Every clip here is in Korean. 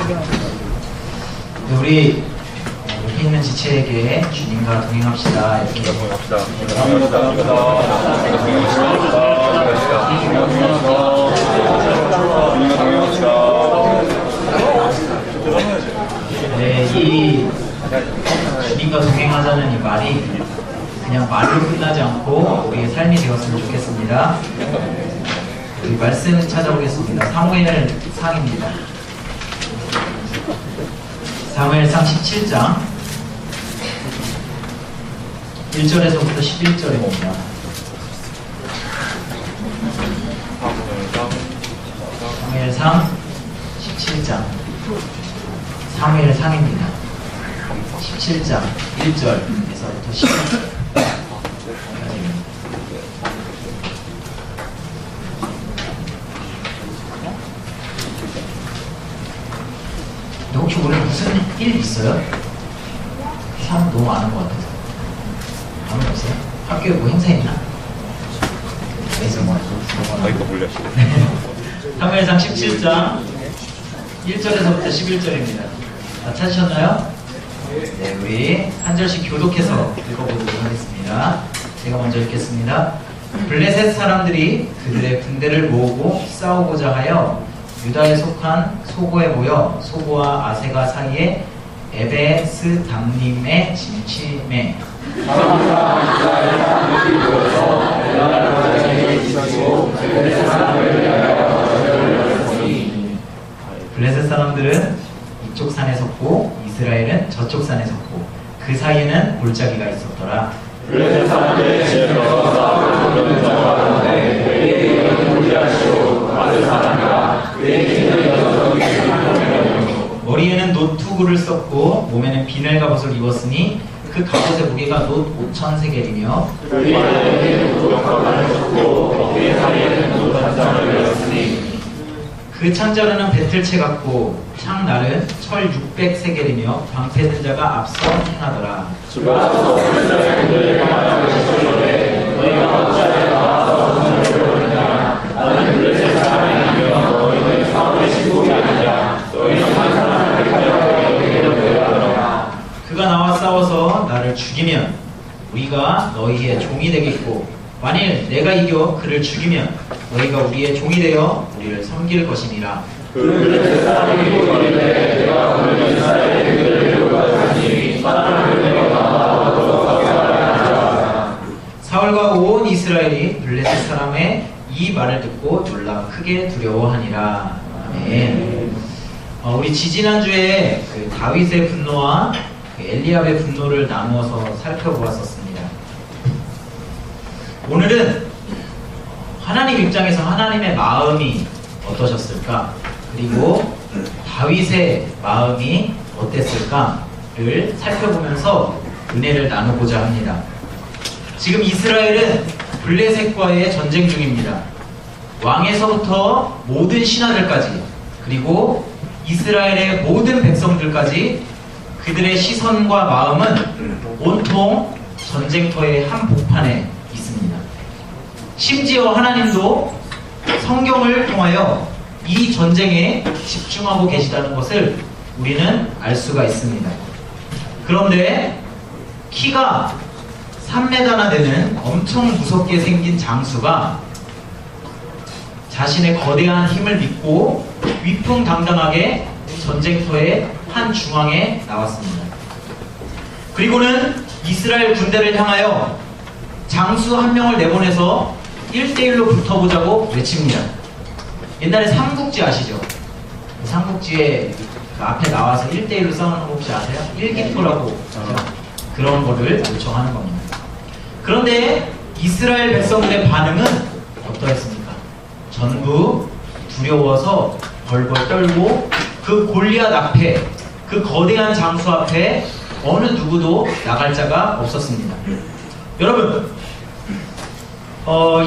우리 옆에 있는 지체에게 주님과 동행합시다. 이렇게 네, 이 주님과 동행하자는 이 말이 그냥 말로 끝나지 않고 우리의 삶이 되었으면 좋겠습니다. 우리 말씀 찾아보겠습니다. 사무엘 상입니다. 사무엘상 17장 1절에서부터 11절입니다. 사무엘상 17장 사무엘상입니다. 17장 1절에서부터 11절. 혹시 오늘 무슨 일 있어요? 사람 너무 아는 것 같아서. 아무도 없어요? 학교에 뭐 행사 있나? 마이크 몰렸어. 사무엘상 17장 1절에서부터 11절입니다. 다 찾으셨나요? 네, 우리 한 절씩 교독해서 읽어보도록 하겠습니다. 제가 먼저 읽겠습니다. 블레셋 사람들이 그들의 군대를 모으고 싸우고자 하여 유다에 속한 소고에 모여 소고와 아세가 사이에 에베스 담림에 진침해 블레셋 사람들은 이쪽 산에 섰고 이스라엘은 저쪽 산에 섰고 그 사이에는 골짜기가 있었더라. 블레셋 사람들의 지혜로서 싸움을 부르는 자가 가운데 그에게 이르는 골리앗이요 아들 사람이라 그에게 있는 여성이 머리에는 놋 투구를 썼고 몸에는 비늘 갑옷을 입었으니 그 갑옷의 무게가 놋 5,000세겔이며 그 이마에는 구역과관을 줬고 어깨 사이에는 놋 한장을 메었으니 그 창자루는 배틀채 같고 창날은 철 600세겔이며 방패든 자가 앞서 행하더라. 주가 서 이스라엘들을 향하여 소리로되 너희가 어찌하여 나와서 전쟁을 벌이느냐 나는 블레셋 사람이며 너희는 사울의 신복이 아니냐 너희는 한 사람을 택하여 여기로 데려가더라. 그가 나와 싸워서 나를 죽이면 우리가 너희의 종이 되겠고 만일 내가 이겨 그를 죽이면 너희가 우리의 종이 되어 우리를 섬길 것이니라. 그 블레셋 사람이 거리되 내가 오늘 이스라엘의 그들을 데리고 가니 사람을 내가 나와서 가게 하라. 사울과 온 이스라엘이 블레셋 사람의 이 말을 듣고 놀라 크게 두려워하니라. 아멘. 우리 지지난주에 그 다윗의 분노와 그 엘리압의 분노를 나누어서 살펴보았었습니다. 오늘은 하나님 입장에서 하나님의 마음이 어떠셨을까? 그리고 다윗의 마음이 어땠을까를 살펴보면서 은혜를 나누고자 합니다. 지금 이스라엘은 블레셋과의 전쟁 중입니다. 왕에서부터 모든 신하들까지 그리고 이스라엘의 모든 백성들까지 그들의 시선과 마음은 온통 전쟁터의 한복판에 있습니다. 심지어 하나님도 성경을 통하여 이 전쟁에 집중하고 계시다는 것을 우리는 알 수가 있습니다. 그런데 키가 3m나 되는 엄청 무섭게 생긴 장수가 자신의 거대한 힘을 믿고 위풍당당하게 전쟁터의 한 중앙에 나왔습니다. 그리고는 이스라엘 군대를 향하여 장수 한 명을 내보내서 1대1로 붙어보자고 외칩니다. 옛날에 삼국지 아시죠? 삼국지에 그 앞에 나와서 1대1로 싸우는 거 혹시 아세요? 일기토라고 그런 거를 요청하는 겁니다. 그런데 이스라엘 백성들의 반응은 어떠했습니까? 전부 두려워서 벌벌 떨고 그 골리앗 앞에 그 거대한 장수 앞에 어느 누구도 나갈 자가 없었습니다. 여러분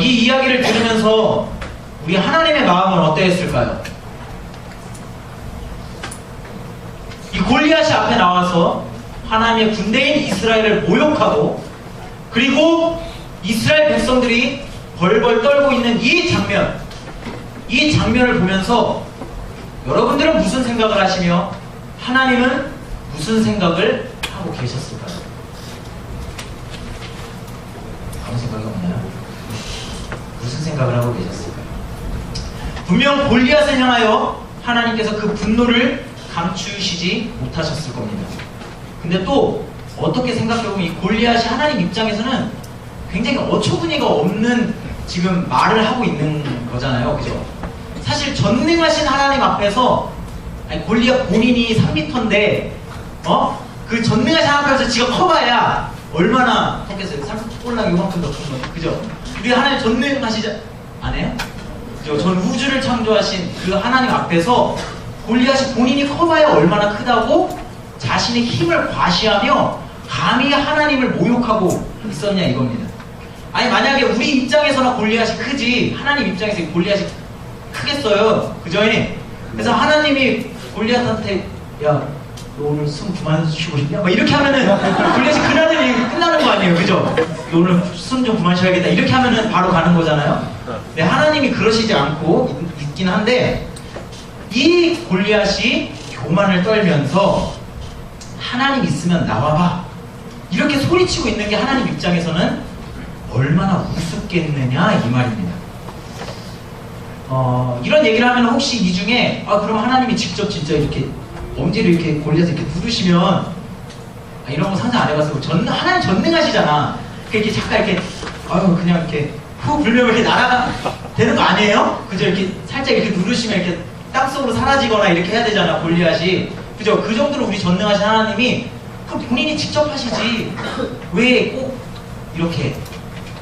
이 이야기를 들으면서 우리 하나님의 마음은 어떠했을까요? 이 골리앗이 앞에 나와서 하나님의 군대인 이스라엘을 모욕하고 그리고 이스라엘 백성들이 벌벌 떨고 있는 이 장면을 보면서 여러분들은 무슨 생각을 하시며 하나님은 무슨 생각을 하고 계셨을까요? 아무 생각이 없나요? 무슨 생각을 하고 계셨을까요? 분명 골리앗을 향하여 하나님께서 그 분노를 감추시지 못하셨을 겁니다. 근데 또 어떻게 생각해보면 이 골리앗이 하나님 입장에서는 굉장히 어처구니가 없는 지금 말을 하고 있는 거잖아요. 그죠? 사실 전능하신 하나님 앞에서 아니, 골리앗 본인이 3m인데 그 전능하신 하나님 앞에서 지가 커봐야 얼마나 컸겠어요. 꼴랑 요만큼 더 큰 거예요. 그죠? 우리 하나님 전능하시지 않아요? 그죠? 전 우주를 창조하신 그 하나님 앞에서 골리앗이 본인이 커봐야 얼마나 크다고 자신의 힘을 과시하며 감히 하나님을 모욕하고 있었냐 이겁니다. 아니 만약에 우리 입장에서나 골리앗이 크지 하나님 입장에서 골리앗이 크겠어요. 그죠? 그래서 하나님이 골리앗한테 야 너 오늘 숨 그만 쉬고 싶냐? 막 이렇게 하면은 골리앗이 그날은 끝나는 거 아니에요. 그죠? 너 오늘 숨 좀 그만 쉬어야겠다 이렇게 하면은 바로 가는 거잖아요. 근데 하나님이 그러시지 않고 있긴 한데 이 골리앗이 교만을 떨면서 하나님 있으면 나와봐 이렇게 소리치고 있는 게 하나님 입장에서는 얼마나 우습겠느냐 이 말입니다. 이런 얘기를 하면 혹시 이 중에 그럼 하나님이 직접 진짜 이렇게 엄지를 이렇게 골리앗을 이렇게 누르시면 이런 거 상상 안 해봤어요. 하나님 전능하시잖아. 이렇게 잠깐 이렇게 그냥 이렇게 후 불면 이렇게 날아가 되는 거 아니에요? 그죠? 이렇게 살짝 이렇게 누르시면 이렇게 땅속으로 사라지거나 이렇게 해야 되잖아 골리앗이. 그죠? 그 정도로 우리 전능하신 하나님이 그럼 본인이 직접 하시지 왜 꼭 이렇게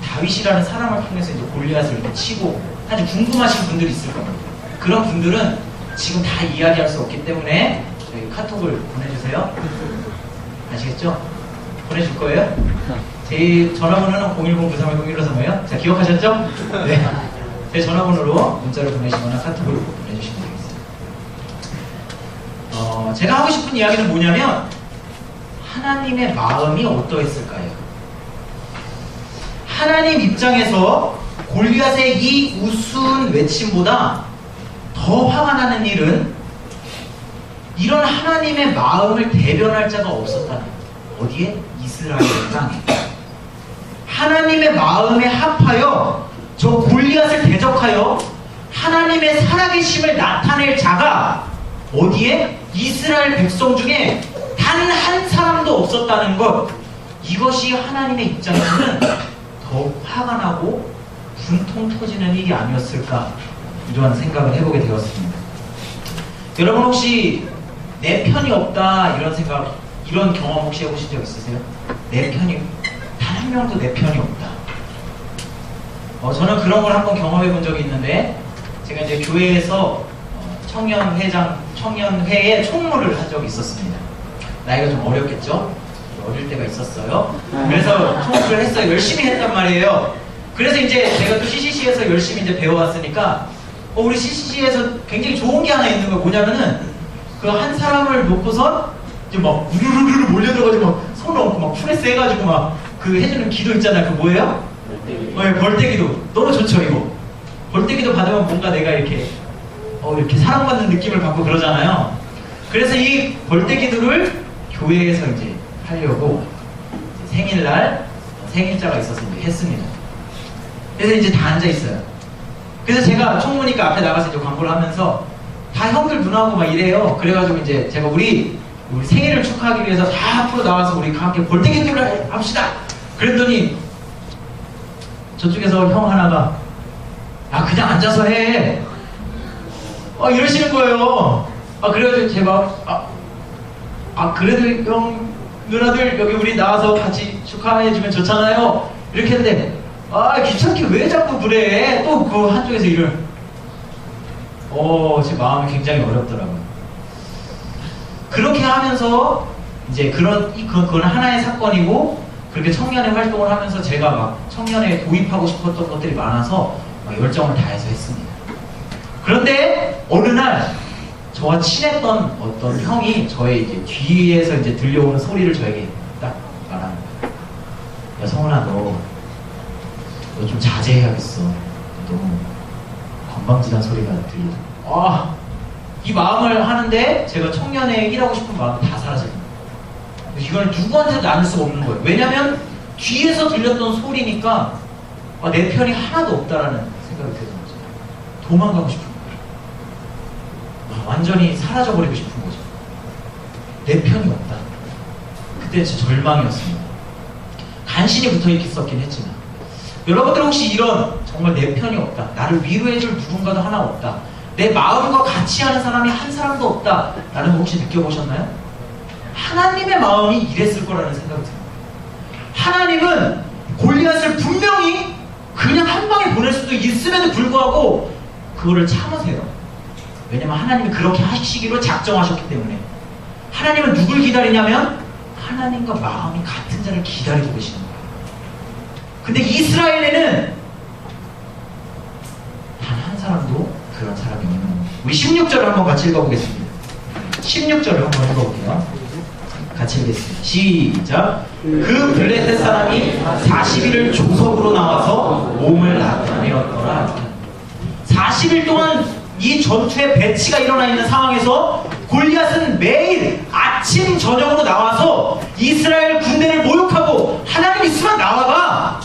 다윗이라는 사람을 통해서 이제 골리앗을 이렇게 치고 사실 궁금하신 분들이 있을 겁니다. 그런 분들은 지금 다 이야기할 수 없기 때문에 저희 카톡을 보내주세요. 아시겠죠? 보내줄 거예요? 제 전화번호는 010-9310-1535요. 자, 기억하셨죠? 네. 제 전화번호로 문자를 보내시거나 카톡을 보내주시면 되겠습니다. 제가 하고 싶은 이야기는 뭐냐면 하나님의 마음이 어떠했을까요? 하나님 입장에서 골리앗의 이 우스운 외침보다 더 화가 나는 일은 이런 하나님의 마음을 대변할 자가 없었다는 어디에? 이스라엘 땅에 하나님의 마음에 합하여 저 골리앗을 대적하여 하나님의 살아계심을 나타낼 자가 어디에? 이스라엘 백성 중에 단 한 사람도 없었다는 것 이것이 하나님의 입장에서는 더욱 화가 나고 분통 터지는 일이 아니었을까 이러한 생각을 해보게 되었습니다. 여러분 혹시 내 편이 없다 이런 생각 이런 경험 혹시 해보신 적 있으세요? 내 편이 단 한 명도 내 편이 없다. 저는 그런 걸 한번 경험해 본 적이 있는데 제가 이제 교회에서 청년회에 총무를 한 적이 있었습니다. 나이가 좀 어렸겠죠? 어릴 때가 있었어요. 그래서 총무를 했어요. 열심히 했단 말이에요. 그래서 이제 제가 또 CCC에서 열심히 이제 배워왔으니까 우리 CCC에서 굉장히 좋은 게 하나 있는 거예요. 뭐냐면은 그 한 사람을 놓고서 이제 막 우르르르 몰려들어가지고 막 손 얹고 막 프레스 해가지고 막 그 해주는 기도 있잖아요. 그 뭐예요? 네, 벌떼기도. 너무 좋죠 이거. 벌떼기도 받으면 뭔가 내가 이렇게 이렇게 사랑받는 느낌을 받고 그러잖아요. 그래서 이 벌떼기도를 교회에서 이제 하려고 생일날 생일자가 있어서 이제 했습니다. 그래서 이제 다 앉아 있어요. 그래서 제가 총무니까 앞에 나가서 이제 광고를 하면서 다 형들 누나하고 막 이래요. 그래가지고 이제 제가 우리 생일을 축하하기 위해서 다 앞으로 나와서 우리 함께 벌떼기도를 합시다. 그랬더니 저쪽에서 형 하나가 그냥 앉아서 해. 이러시는 거예요. 그래가지고 제가 그래도 형 누나들 여기 우리 나와서 같이 축하해주면 좋잖아요. 이렇게 했는데 귀찮게 왜 자꾸 그래. 또 그 한쪽에서 이를 제 마음이 굉장히 어렵더라고요. 그렇게 하면서 이제 그건 하나의 사건이고 그렇게 청년회 활동을 하면서 제가 막 청년회에 도입하고 싶었던 것들이 많아서 열정을 다해서 했습니다. 그런데 어느 날 저와 친했던 어떤 형이 저의 이제 뒤에서 이제 들려오는 소리를 저에게 딱 말하는 거예요. 야 성훈아 너 좀 자제해야겠어. 너무 건방지단 소리가 들리죠. 이 마음을 하는데 제가 청년회에 일하고 싶은 마음이 다 사라져요. 이걸 누구한테도 나눌 수가 없는 거예요. 왜냐면 뒤에서 들렸던 소리니까 내 편이 하나도 없다라는 생각이 드는 거죠. 도망가고 싶은 거예요. 완전히 사라져버리고 싶은 거죠. 내 편이 없다. 그때 진짜 절망이었습니다. 간신히 붙어 있었긴 했지만 여러분들 혹시 이런 정말 내 편이 없다, 나를 위로해줄 누군가도 하나 없다, 내 마음과 같이 하는 사람이 한 사람도 없다 라는 거 혹시 느껴보셨나요? 하나님의 마음이 이랬을 거라는 생각이 듭니다. 하나님은 골리앗을 분명히 그냥 한 방에 보낼 수도 있음에도 불구하고 그거를 참으세요. 왜냐면 하나님이 그렇게 하시기로 작정하셨기 때문에. 하나님은 누굴 기다리냐면 하나님과 마음이 같은 자를 기다리고 계시는 거예요. 근데 이스라엘에는 단 한 사람도 그런 사람이 없는 거예요. 우리 16절을 한번 같이 읽어보겠습니다. 16절을 한번 읽어볼게요. 같이 읽겠습니다. 시작. 그 블레셋 사람이 40일을 조석으로 나와서 몸을 나타내었더라. 40일 동안 이 전투에 배치가 일어나 있는 상황에서 골리앗은 매일 아침 저녁으로 나와서 이스라엘 군대를 모욕하고 하나님 있으면 나와봐.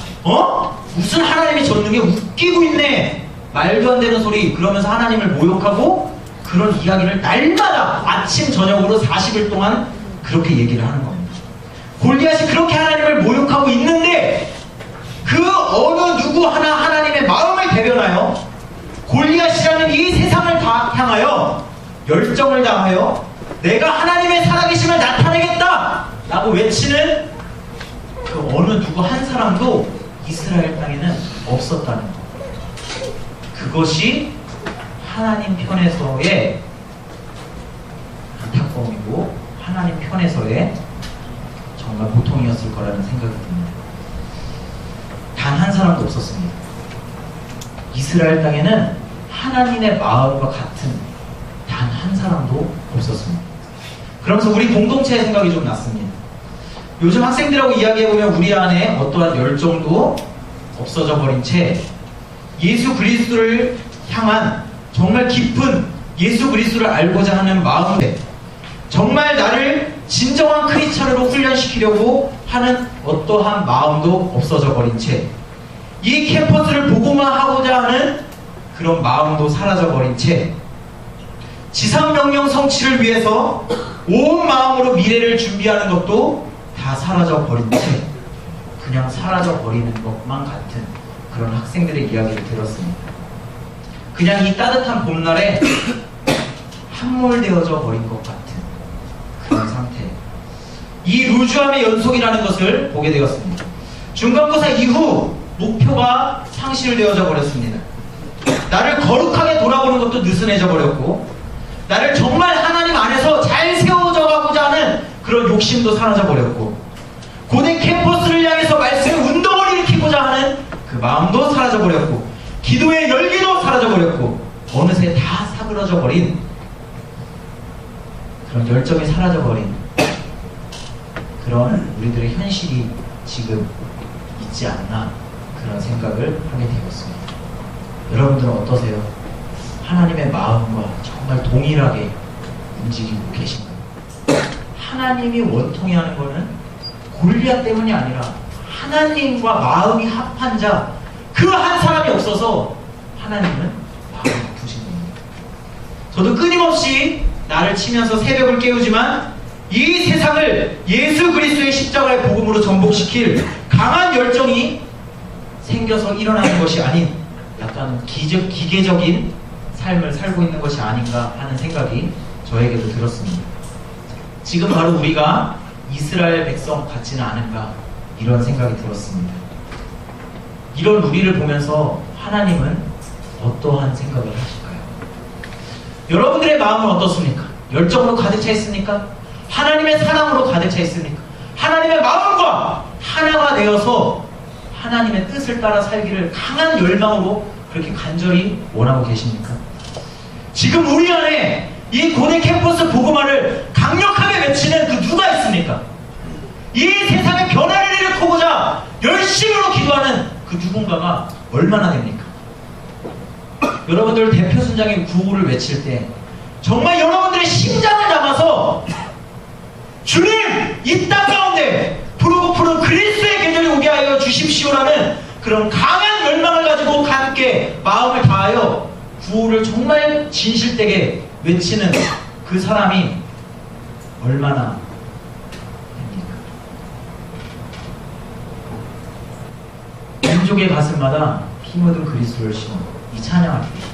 무슨 하나님이 졌는 게 웃기고 있네. 말도 안 되는 소리. 그러면서 하나님을 모욕하고 그런 이야기를 날마다 아침 저녁으로 40일 동안 그렇게 얘기를 하는 겁니다. 골리앗이 그렇게 하나님을 모욕하고 있는데 그 어느 누구 하나 하나님의 마음을 대변하여 골리앗이라는 이 세상을 다 향하여 열정을 다하여 내가 하나님의 살아계심을 나타내겠다 라고 외치는 그 어느 누구 한 사람도 이스라엘 땅에는 없었다는 것. 그것이 하나님 편에서의 안타까움이고 하나님 편에서의 정말 고통이었을 거라는 생각이 듭니다. 단 한 사람도 없었습니다. 이스라엘 땅에는 하나님의 마음과 같은 단 한 사람도 없었습니다. 그러면서 우리 공동체의 생각이 좀 났습니다. 요즘 학생들하고 이야기해보면 우리 안에 어떠한 열정도 없어져 버린 채 예수 그리스도를 향한 정말 깊은 예수 그리스도를 알고자 하는 마음에 정말 나를 진정한 크리스찬으로 훈련시키려고 하는 어떠한 마음도 없어져 버린 채 이 캠퍼스를 보고만 하고자 하는 그런 마음도 사라져 버린 채 지상명령 성취를 위해서 온 마음으로 미래를 준비하는 것도 다 사라져 버린 채 그냥 사라져 버리는 것만 같은 그런 학생들의 이야기를 들었습니다. 그냥 이 따뜻한 봄날에 함몰되어져 버린 것 같은 그런 상태. 이 루즈함의 연속이라는 것을 보게 되었습니다. 중간고사 이후 목표가 상실되어져 버렸습니다. 나를 거룩하게 돌아보는 것도 느슨해져 버렸고 나를 정말 하나님 안에서 잘 세워져 가고자 하는 그런 욕심도 사라져 버렸고 고대 캠퍼스를 향해서 말씀의 운동을 일으키고자 하는 그 마음도 사라져 버렸고 기도의 열기도 사라져 버렸고 어느새 다 사그러져 버린 그런 열정이 사라져 버린 그런 우리들의 현실이 지금 있지 않나 그런 생각을 하게 되었습니다. 여러분들은 어떠세요? 하나님의 마음과 정말 동일하게 움직이고 계신가요? 하나님이 원통해 하는 것은 골리앗 때문이 아니라 하나님과 마음이 합한 자 그 한 사람이 없어서 하나님은 마음이 아프신 겁니다. 저도 끊임없이 나를 치면서 새벽을 깨우지만 이 세상을 예수 그리스도의 십자가의 복음으로 전복시킬 강한 열정이 생겨서 일어나는 것이 아닌 약간 기계적인 삶을 살고 있는 것이 아닌가 하는 생각이 저에게도 들었습니다. 지금 바로 우리가 이스라엘 백성 같지는 않은가 이런 생각이 들었습니다. 이런 우리를 보면서 하나님은 어떠한 생각을 하실까요? 여러분들의 마음은 어떻습니까? 열정으로 가득 차 있습니까? 하나님의 사랑으로 가득 차 있습니까? 하나님의 마음과 하나가 되어서 하나님의 뜻을 따라 살기를 강한 열망으로 그렇게 간절히 원하고 계십니까? 지금 우리 안에 이 고대 캠퍼스 복음화를 강력하게 외치는 그 누가 있습니까? 이 세상의 변화를 일으키고자 열심으로 기도하는 그 누군가가 얼마나 됩니까? 여러분들 대표 순장의 구호를 외칠 때 정말 여러분들의 심장을 담아서 주님, 이 땅 가운데 푸르고 푸른 그리스도의 계절이 오게 하여 주십시오라는 그런 강한 열망을 가지고 함께 마음을 다하여 구호를 정말 진실되게 외치는 그 사람이 얼마나 됩니까? 민족의 가슴마다 피 묻은 그리스도를 심어 이 찬양을 부르십니다.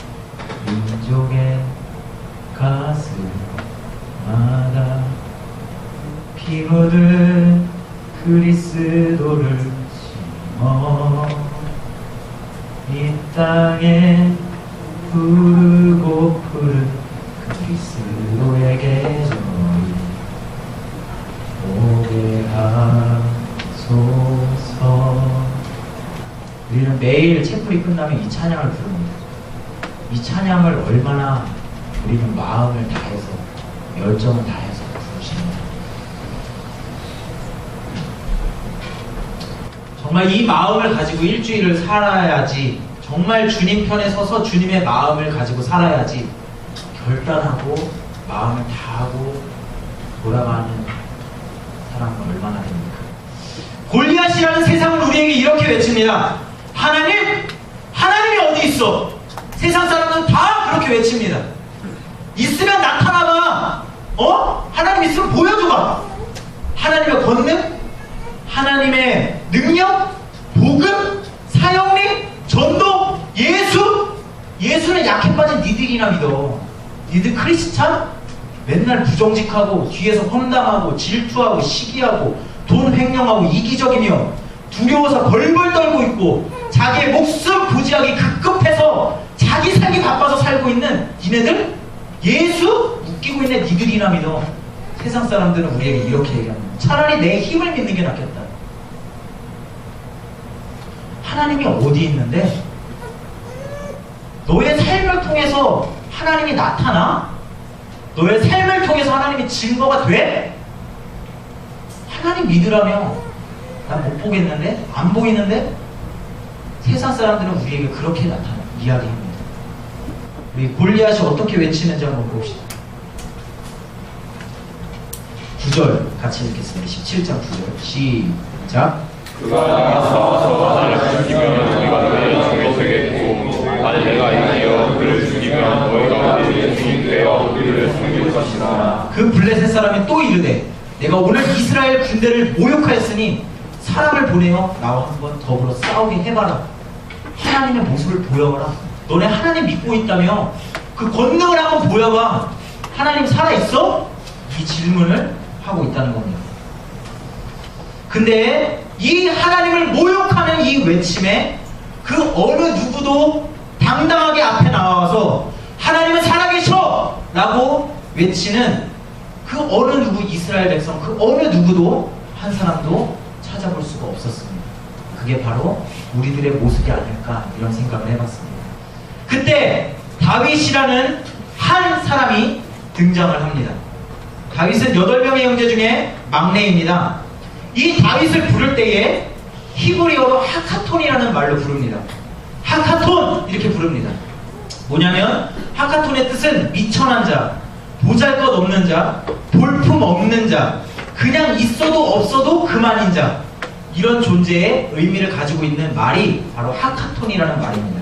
민족의 가슴마다 피 묻은 그리스도를 심어 이 땅에 푸르고 푸른 그리스도의 계절이 오게 하소서. 우리는 매일 채플이 끝나면 이 찬양을 부릅니다. 이 찬양을 얼마나 우리는 마음을 다해서 열정을 다해서 부르십니다. 정말 이 마음을 가지고 일주일을 살아야지, 정말 주님 편에 서서 주님의 마음을 가지고 살아야지 결단하고 마음을 다하고 돌아가는 사람은 얼마나 됩니까? 골리앗이라는 세상은 우리에게 이렇게 외칩니다. 하나님이 어디 있어? 세상 사람들은 다 그렇게 외칩니다. 있으면 나타나봐. 하나님 있으면 보여줘봐. 하나님의 권능, 하나님의 능력, 복음, 사역력, 전도, 예수는 약해 빠진 니들이나 믿어. 니들 크리스찬? 맨날 부정직하고 뒤에서 험담하고 질투하고 시기하고 돈 횡령하고 이기적이며 두려워서 벌벌 떨고 있고 자기의 목숨 부지하기 급급해서 자기 살기 바빠서 살고 있는 니네들? 예수? 웃기고 있는 니들이나 믿어. 세상 사람들은 우리에게 이렇게 얘기합니다. 차라리 내 힘을 믿는 게 낫겠다. 하나님이 어디 있는데? 너의 삶을 통해서 하나님이 나타나? 너의 삶을 통해서 하나님이 증거가 돼? 하나님 믿으라며 난 못 보겠는데? 안 보이는데? 세상 사람들은 우리에게 그렇게 이야기합니다. 우리 골리앗이 어떻게 외치는지 한번 봅시다. 9절 같이 읽겠습니다. 17장 9절 시작. 그가 나가서 나를 죽이면 너희가 너희 중에 되겠고 나는 내가 이기어 그를 죽이면 너희가 우리의 주인 되어 우리를 섬길 것이다. 그 블레셋 사람이 또 이르되 내가 오늘 이스라엘 군대를 모욕하였으니 사람을 보내어 나와 한번 더불어 싸우게 해봐라. 하나님의 모습을 보여봐라. 너네 하나님 믿고 있다며 그 권능을 한번 보여봐. 하나님 살아있어? 이 질문을 하고 있다는 겁니다. 근데 이 하나님을 모욕하는 이 외침에 그 어느 누구도 당당하게 앞에 나와서 하나님은 살아계셔! 라고 외치는 그 어느 누구, 이스라엘 백성 그 어느 누구도 한 사람도 찾아볼 수가 없었습니다. 그게 바로 우리들의 모습이 아닐까 이런 생각을 해봤습니다. 그때 다윗이라는 한 사람이 등장을 합니다. 다윗은 8명의 형제 중에 막내입니다. 이 다윗을 부를 때에 히브리어로 하카톤이라는 말로 부릅니다. 하카톤 이렇게 부릅니다. 뭐냐면 하카톤의 뜻은 미천한 자, 보잘것없는 자, 볼품 없는 자, 그냥 있어도 없어도 그만인 자, 이런 존재의 의미를 가지고 있는 말이 바로 하카톤이라는 말입니다.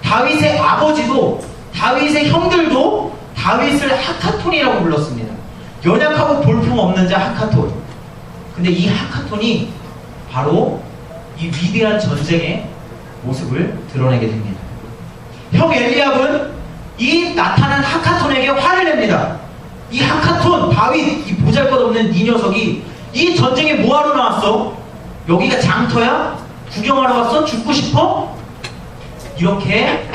다윗의 아버지도 다윗의 형들도 다윗을 하카톤이라고 불렀습니다. 연약하고 볼품 없는 자 하카톤. 근데 이 하카톤이 바로 이 위대한 전쟁의 모습을 드러내게 됩니다. 형 엘리압은 이 나타난 하카톤에게 화를 냅니다. 이 하카톤, 다윗, 이 보잘것없는 이 녀석이 이 전쟁에 뭐하러 나왔어? 여기가 장터야? 구경하러 왔어? 죽고 싶어? 이렇게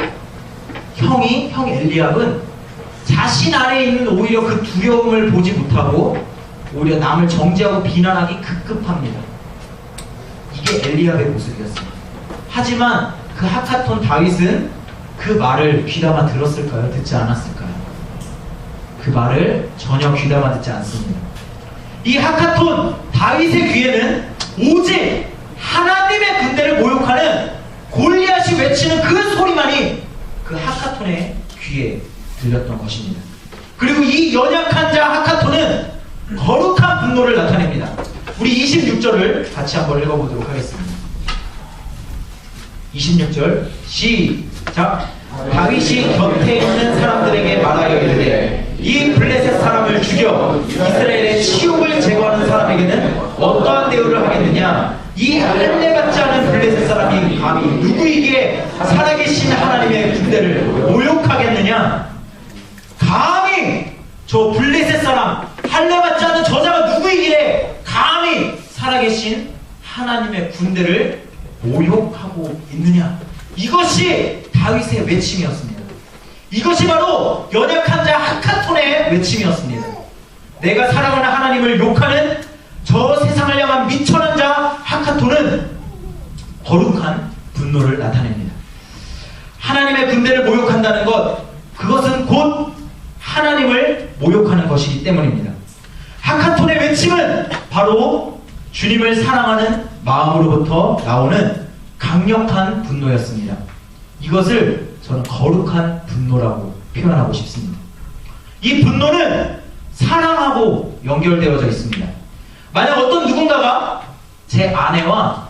형 엘리압은 자신 안에 있는 오히려 그 두려움을 보지 못하고 오히려 남을 정죄하고 비난하기 급급합니다. 이게 엘리압의 모습이었습니다. 하지만 그 하카톤 다윗은 그 말을 귀담아 들었을까요? 듣지 않았을까요? 그 말을 전혀 귀담아 듣지 않습니다. 이 하카톤 다윗의 귀에는 오직 하나님의 군대를 모욕하는 골리앗이 외치는 그 소리만이 그 하카톤의 귀에 들렸던 것입니다. 그리고 이 연약한 자 하카톤은 거룩한 분노를 나타냅니다. 우리 26절을 같이 한번 읽어보도록 하겠습니다. 26절 시작. 다윗이 곁에 있는 사람들에게 말하여 이르되 이 블레셋 사람을 죽여 이스라엘의 치욕을 제거하는 사람에게는 어떠한 대우를 하겠느냐. 이 할례받지 않은 블레셋 사람이 감히 누구에게 살아계신 하나님의 군대를 모욕하겠느냐. 감히 저 블레셋 사람 할례받지 않은 저자가 누구이기에 감히 살아계신 하나님의 군대를 모욕하고 있느냐. 이것이 다윗의 외침이었습니다. 이것이 바로 연약한 자 하카톤의 외침이었습니다. 내가 사랑하는 하나님을 욕하는 저 세상을 향한 미천한 자 하카톤은 거룩한 분노를 나타냅니다. 하나님의 군대를 모욕한다는 것, 그것은 곧 하나님을 모욕하는 것이기 때문입니다. 하카톤의 외침은 바로 주님을 사랑하는 마음으로부터 나오는 강력한 분노였습니다. 이것을 저는 거룩한 분노라고 표현하고 싶습니다. 이 분노는 사랑하고 연결되어져 있습니다. 만약 어떤 누군가가 제 아내와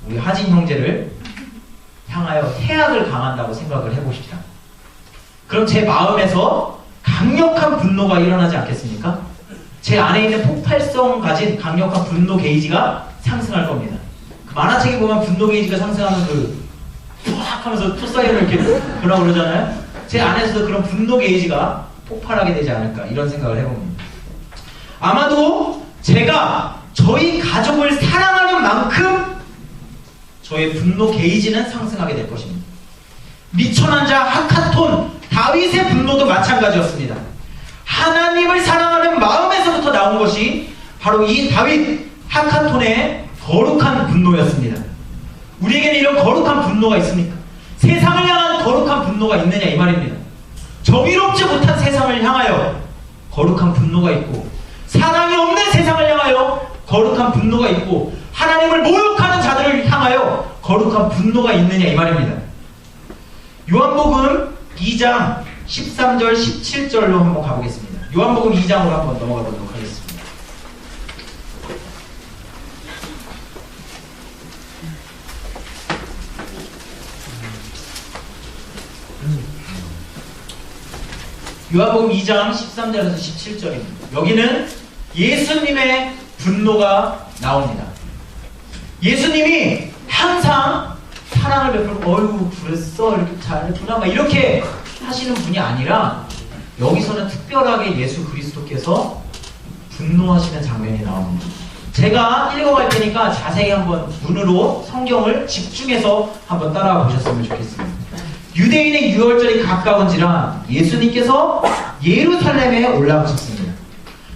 우리 하진 형제를 향하여 태악을 강한다고 생각을 해보십시다. 그럼 제 마음에서 강력한 분노가 일어나지 않겠습니까? 제 안에 있는 폭발성 가진 강력한 분노 게이지가 상승할 겁니다. 그 만화책에 보면 분노 게이지가 상승하면 팍 하면서 토사이를 이렇게 변하고 그러잖아요. 제 안에서도 그런 분노 게이지가 폭발하게 되지 않을까, 이런 생각을 해봅니다. 아마도 제가 저희 가족을 사랑하는 만큼 저의 분노 게이지는 상승하게 될 것입니다. 미천한 자 하카톤 다윗의 분노도 마찬가지였습니다. 하나님을 사랑하는 마음에서부터 나온 것이 바로 이 다윗 하카톤의 거룩한 분노였습니다. 우리에게는 이런 거룩한 분노가 있습니까? 세상을 향한 거룩한 분노가 있느냐, 이 말입니다. 정의롭지 못한 세상을 향하여 거룩한 분노가 있고, 사랑이 없는 세상을 향하여 거룩한 분노가 있고, 하나님을 모욕하는 자들을 향하여 거룩한 분노가 있느냐, 이 말입니다. 요한복음 2장 13절 17절로 한번 가보겠습니다. 요한복음 2장으로 한번 넘어가 보도록 하겠습니다. 요한복음 2장 13절에서 17절입니다. 여기는 예수님의 분노가 나옵니다. 예수님이 항상 사랑을 베풀고 어이구 그랬어 이렇게 잘했구나 막 이렇게 하시는 분이 아니라 여기서는 특별하게 예수 그리스도께서 분노하시는 장면이 나옵니다. 제가 읽어갈 테니까 자세히 한번 눈으로 성경을 집중해서 한번 따라와 보셨으면 좋겠습니다. 유대인의 유월절이 가까운지라 예수님께서 예루살렘에 올라가셨습니다.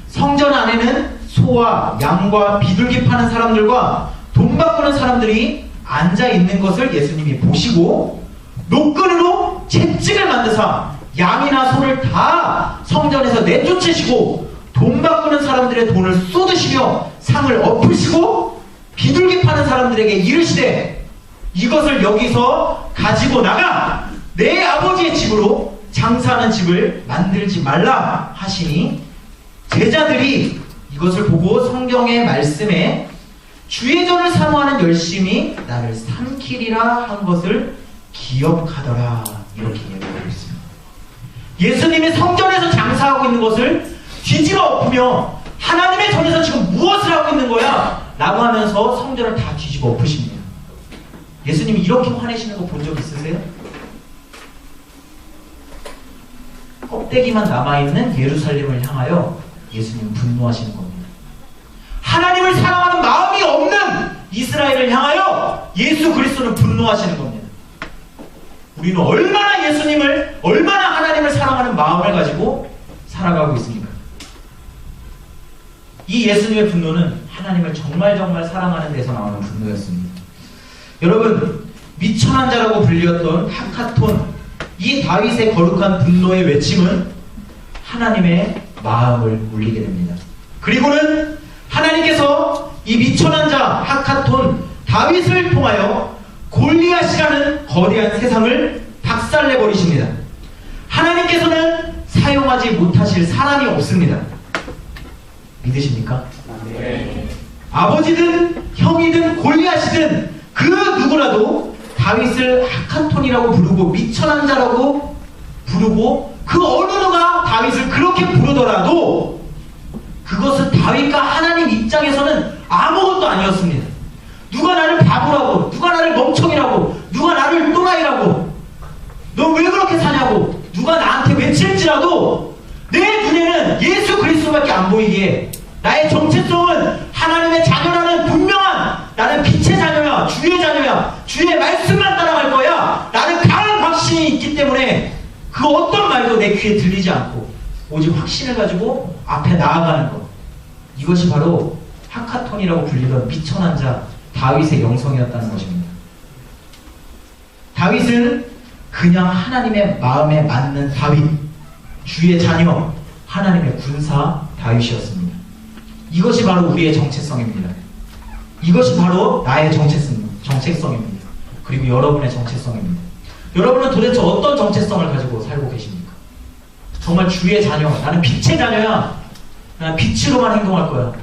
성전 안에는 소와 양과 비둘기 파는 사람들과 돈 바꾸는 사람들이 앉아 있는 것을 예수님이 보시고 노끈으로 채찍을 만드사 양이나 소를 다 성전에서 내쫓으시고 돈 바꾸는 사람들의 돈을 쏟으시며 상을 엎으시고 비둘기 파는 사람들에게 이르시되 이것을 여기서 가지고 나가 내 아버지의 집으로 장사하는 집을 만들지 말라 하시니 제자들이 이것을 보고 성경의 말씀에 주의 전을 사모하는 열심이 나를 삼키리라 한 것을 기억하더라, 이렇게 얘기하고 있습니다. 예수님이 성전에서 장사하고 있는 것을 뒤집어 엎으며 하나님의 전에서 지금 무엇을 하고 있는 거야? 라고 하면서 성전을 다 뒤집어 엎으십니다. 예수님이 이렇게 화내시는 거 본 적 있으세요? 껍데기만 남아있는 예루살렘을 향하여 예수님은 분노하시는 겁니다. 하나님을 사랑하는 마음이 없는 이스라엘을 향하여 예수 그리스도는 분노하시는 겁니다. 우리는 얼마나 예수님을, 얼마나 하나님을 사랑하는 마음을 가지고 살아가고 있습니까? 이 예수님의 분노는 하나님을 정말 사랑하는 데서 나오는 분노였습니다. 여러분, 미천한 자라고 불리었던 하카톤, 이 다윗의 거룩한 분노의 외침은 하나님의 마음을 울리게 됩니다. 그리고는 하나님께서 이 미천한 자 하카톤 다윗을 통하여 골리앗이라는 거대한 세상을 박살내버리십니다. 하나님께서는 사용하지 못하실 사람이 없습니다. 믿으십니까? 아버지든 형이든 골리앗이든 그 누구라도 다윗을 하카톤이라고 부르고 미천한 자라고 부르고 그 어느 누가 다윗을 그렇게 부르더라도 그것은 다윗과 하나님 입장에서는 아무것도 아니었습니다. 누가 나를 바보라고, 누가 나를 멍청이라고, 누가 나를 또라이라고, 너 왜 그렇게 사냐고 누가 나한테 외칠지라도 내 눈에는 예수 그리스도밖에 안 보이기에 나의 정체성은 하나님의 자녀라는 분명한, 나는 빛의 자녀야, 주의 자녀야, 주의 말씀만 따라갈 거야 라는 강한 확신이 있기 때문에 그 어떤 말도 내 귀에 들리지 않고 오직 확신을 가지고 앞에 나아가는 것, 이것이 바로 하카톤이라고 불리던 미천한 자 다윗의 영성이었다는 것입니다. 다윗은 그냥 하나님의 마음에 맞는 다윗, 주의 자녀, 하나님의 군사 다윗이었습니다. 이것이 바로 우리의 정체성입니다. 이것이 바로 나의 정체성입니다. 그리고 여러분의 정체성입니다. 여러분은 도대체 어떤 정체성을 가지고 살고 계십니까? 정말 주의 자녀, 나는 빛의 자녀야, 나는 빛으로만 행동할 거야,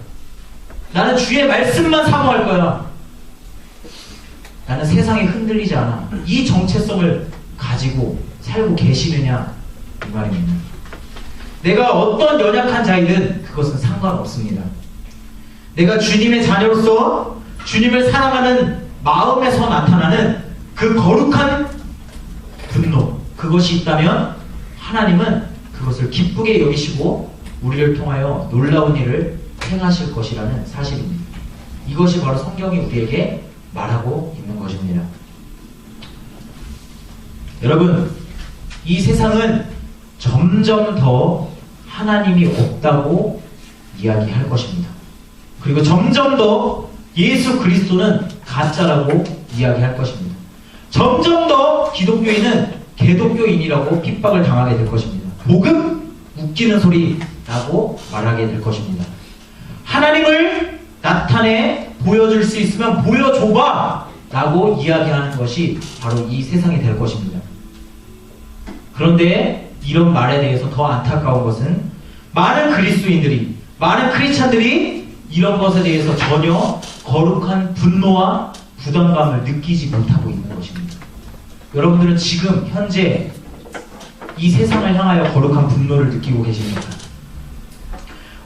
나는 주의 말씀만 사모할 거야, 나는 세상에 흔들리지 않아, 이 정체성을 가지고 살고 계시느냐 이 말입니다. 내가 어떤 연약한 자이든 그것은 상관없습니다. 내가 주님의 자녀로서 주님을 사랑하는 마음에서 나타나는 그 거룩한 분노, 그것이 있다면 하나님은 그것을 기쁘게 여기시고 우리를 통하여 놀라운 일을 행하실 것이라는 사실입니다. 이것이 바로 성경이 우리에게 말하고 있는 것입니다. 여러분, 이 세상은 점점 더 하나님이 없다고 이야기할 것입니다. 그리고 점점 더 예수 그리스도는 가짜라고 이야기할 것입니다. 점점 더 기독교인은 개독교인이라고 핍박을 당하게 될 것입니다. 복음? 웃기는 소리라고 말하게 될 것입니다. 하나님을 나타내 보여줄 수 있으면 보여줘봐 라고 이야기하는 것이 바로 이 세상이 될 것입니다. 그런데 이런 말에 대해서 더 안타까운 것은 많은 그리스도인들이, 많은 크리스찬들이 이런 것에 대해서 전혀 거룩한 분노와 부담감을 느끼지 못하고 있는 것입니다. 여러분들은 지금 현재 이 세상을 향하여 거룩한 분노를 느끼고 계십니까?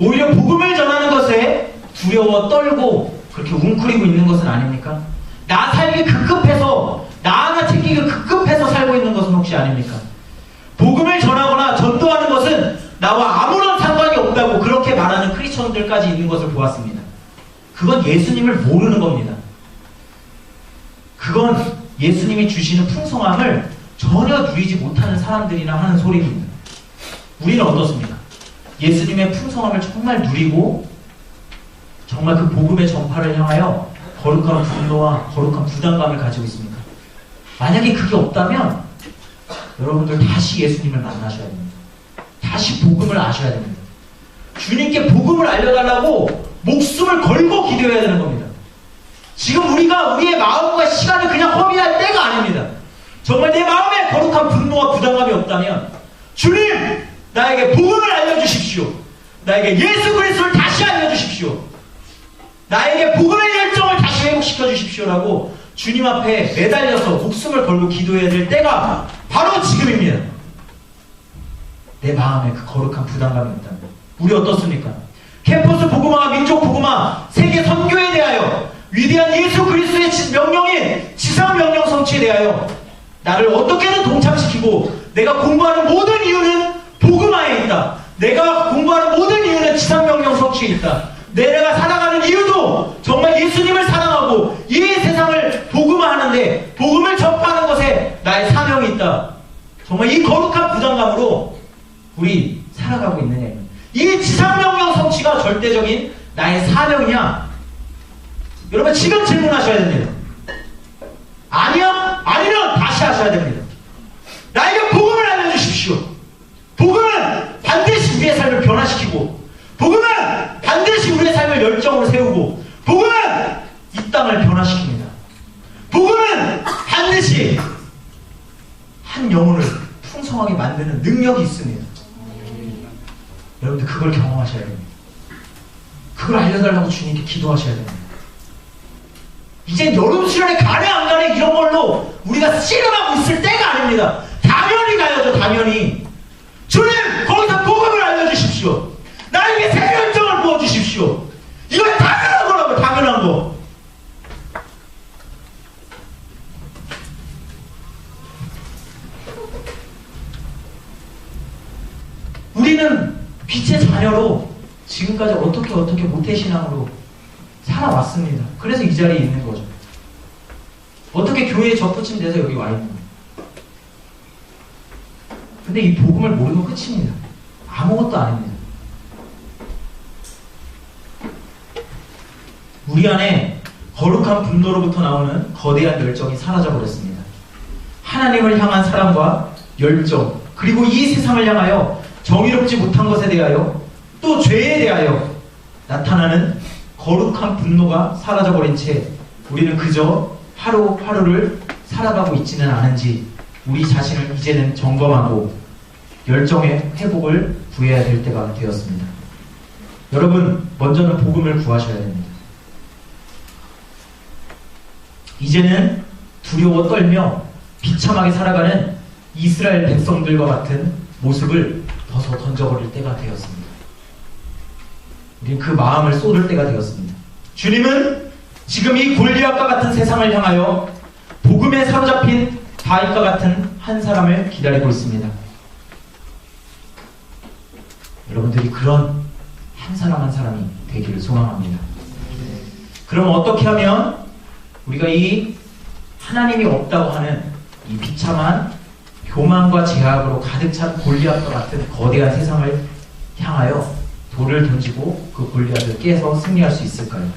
오히려 복음을 전하는 것에 두려워 떨고 그렇게 웅크리고 있는 것은 아닙니까? 나 살기 급급해서, 나 하나 챙기기 급급해서 살고 있는 것은 혹시 아닙니까? 복음을 전하거나 전도하는 것은 나와 아무런 상관이 없다고 그렇게 말하는 크리스천들까지 있는 것을 보았습니다. 그건 예수님을 모르는 겁니다. 그건 예수님이 주시는 풍성함을 전혀 누리지 못하는 사람들이나 하는 소리입니다. 우리는 어떻습니까? 예수님의 풍성함을 정말 누리고 정말 그 복음의 전파를 향하여 거룩한 분노와 거룩한 부담감을 가지고 있습니까? 만약에 그게 없다면 여러분들 다시 예수님을 만나셔야 됩니다. 다시 복음을 아셔야 됩니다. 주님께 복음을 알려달라고 목숨을 걸고 기도해야 되는 겁니다. 지금 우리가 우리의 마음과 시간을 그냥 허비할 때가 아닙니다. 정말 내 마음에 거룩한 분노와 부담감이 없다면 주님, 나에게 복음을 알려주십시오. 나에게 예수 그리스도를 다시 알려주십시오. 나에게 복음의 열정을 다시 회복시켜 주십시오라고 주님 앞에 매달려서 목숨을 걸고 기도해야 될 때가 바로 지금입니다. 내 마음에 그 거룩한 부담감이 있다면. 우리 어떻습니까? 캠퍼스 복음화, 민족 복음화, 세계 선교에 대하여 위대한 예수 그리스도의 명령인 지상 명령 성취에 대하여 나를 어떻게든 동참시키고 내가 공부하는 모든 이유는 복음화에 있다. 내가 공부하는 모든 이유는 지상 명령 성취에 있다. 내가 살아가는 이유도 정말 예수님을 사랑하고 이 세상을 복음화하는데 복음을 전파하는 것에 나의 사명이 있다. 정말 이 거룩한 부담감으로 우리 살아가고 있느냐. 이 지상명령 성취가 절대적인 나의 사명이냐? 여러분 지금 질문하셔야 됩니다. 아니야? 아니면 다시 하셔야 됩니다. 나에게 복음을 알려주십시오. 복음은 반드시 우리의 삶을 변화시키고 복음은 반드시 우리의 삶을 열정으로 세우고 복음은 이 땅을 변화시킵니다. 복음은 반드시 한 영혼을 풍성하게 만드는 능력이 있습니다. 여러분들 그걸 경험하셔야 됩니다. 그걸 알려달라고 주님께 기도하셔야 됩니다. 이제 여름 수련회 가네 안 가네 이런 걸로 우리가 씨름하고 있을 때가 아닙니다. 당연히 가야죠. 당연히. 주님 거기서 복음을 알려주십시오. 나에게 새 열정을 부어주십시오. 이건 당연한 거라고. 당연한 거. 우리는 빛의 자녀로 지금까지 어떻게 모태신앙으로 살아왔습니다. 그래서 이 자리에 있는 거죠. 어떻게 교회에 접붙임 돼서 여기 와 있는 거예요. 근데 이 복음을 모르면 끝입니다. 아무것도 아닙니다. 우리 안에 거룩한 분노로부터 나오는 거대한 열정이 사라져버렸습니다. 하나님을 향한 사랑과 열정, 그리고 이 세상을 향하여 정의롭지 못한 것에 대하여 또 죄에 대하여 나타나는 거룩한 분노가 사라져버린 채 우리는 그저 하루하루를 살아가고 있지는 않은지 우리 자신을 이제는 점검하고 열정의 회복을 구해야 될 때가 되었습니다. 여러분, 먼저는 복음을 구하셔야 됩니다. 이제는 두려워 떨며 비참하게 살아가는 이스라엘 백성들과 같은 모습을 벗어 던져버릴 때가 되었습니다. 우리는 그 마음을 쏟을 때가 되었습니다. 주님은 지금 이 골리앗과 같은 세상을 향하여 복음에 사로잡힌 다윗과 같은 한 사람을 기다리고 있습니다. 여러분들이 그런 한 사람 한 사람이 되기를 소망합니다. 그럼 어떻게 하면 우리가 이 하나님이 없다고 하는 이 비참한 교만과 제약으로 가득 찬 골리앗과 같은 거대한 세상을 향하여 돌을 던지고 그 골리앗을 깨서 승리할 수 있을까요?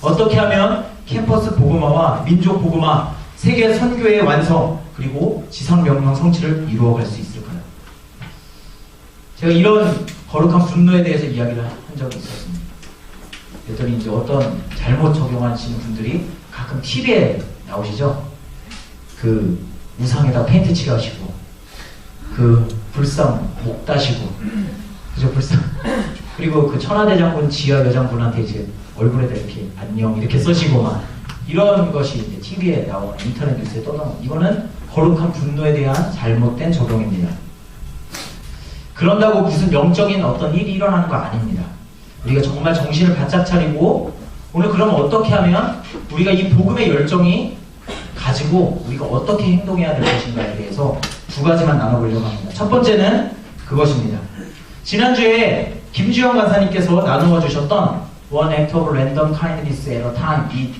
어떻게 하면 캠퍼스 복음화와 민족 복음화, 세계 선교의 완성, 그리고 지상 명령 성취를 이루어갈 수 있을까요? 제가 이런 거룩한 분노에 대해서 이야기를 한 적이 있었습니다. 그랬더니 이제 어떤 잘못 적용하시는 분들이 가끔 TV에 나오시죠? 그 우상에다 페인트 칠하시고 그 불상 목 따시고 그죠? 불상 그리고 그 천하대장군 지하 여장군한테 이제 얼굴에다 이렇게 안녕 이렇게 써시고 막 이런 것이 이제 TV에 나오는 인터넷 뉴스에 떠나오는 이거는 거룩한 분노에 대한 잘못된 적용입니다. 그런다고 무슨 영적인 어떤 일이 일어나는 거 아닙니다. 우리가 정말 정신을 바짝 차리고 오늘 그러면 어떻게 하면 우리가 이 복음의 열정이 가지고 우리가 어떻게 행동해야 될 것인가에 대해서 두 가지만 나눠보려고 합니다. 첫 번째는 그것입니다. 지난주에 김주영 간사님께서 나누어 주셨던 One act of random kindness at a time, 이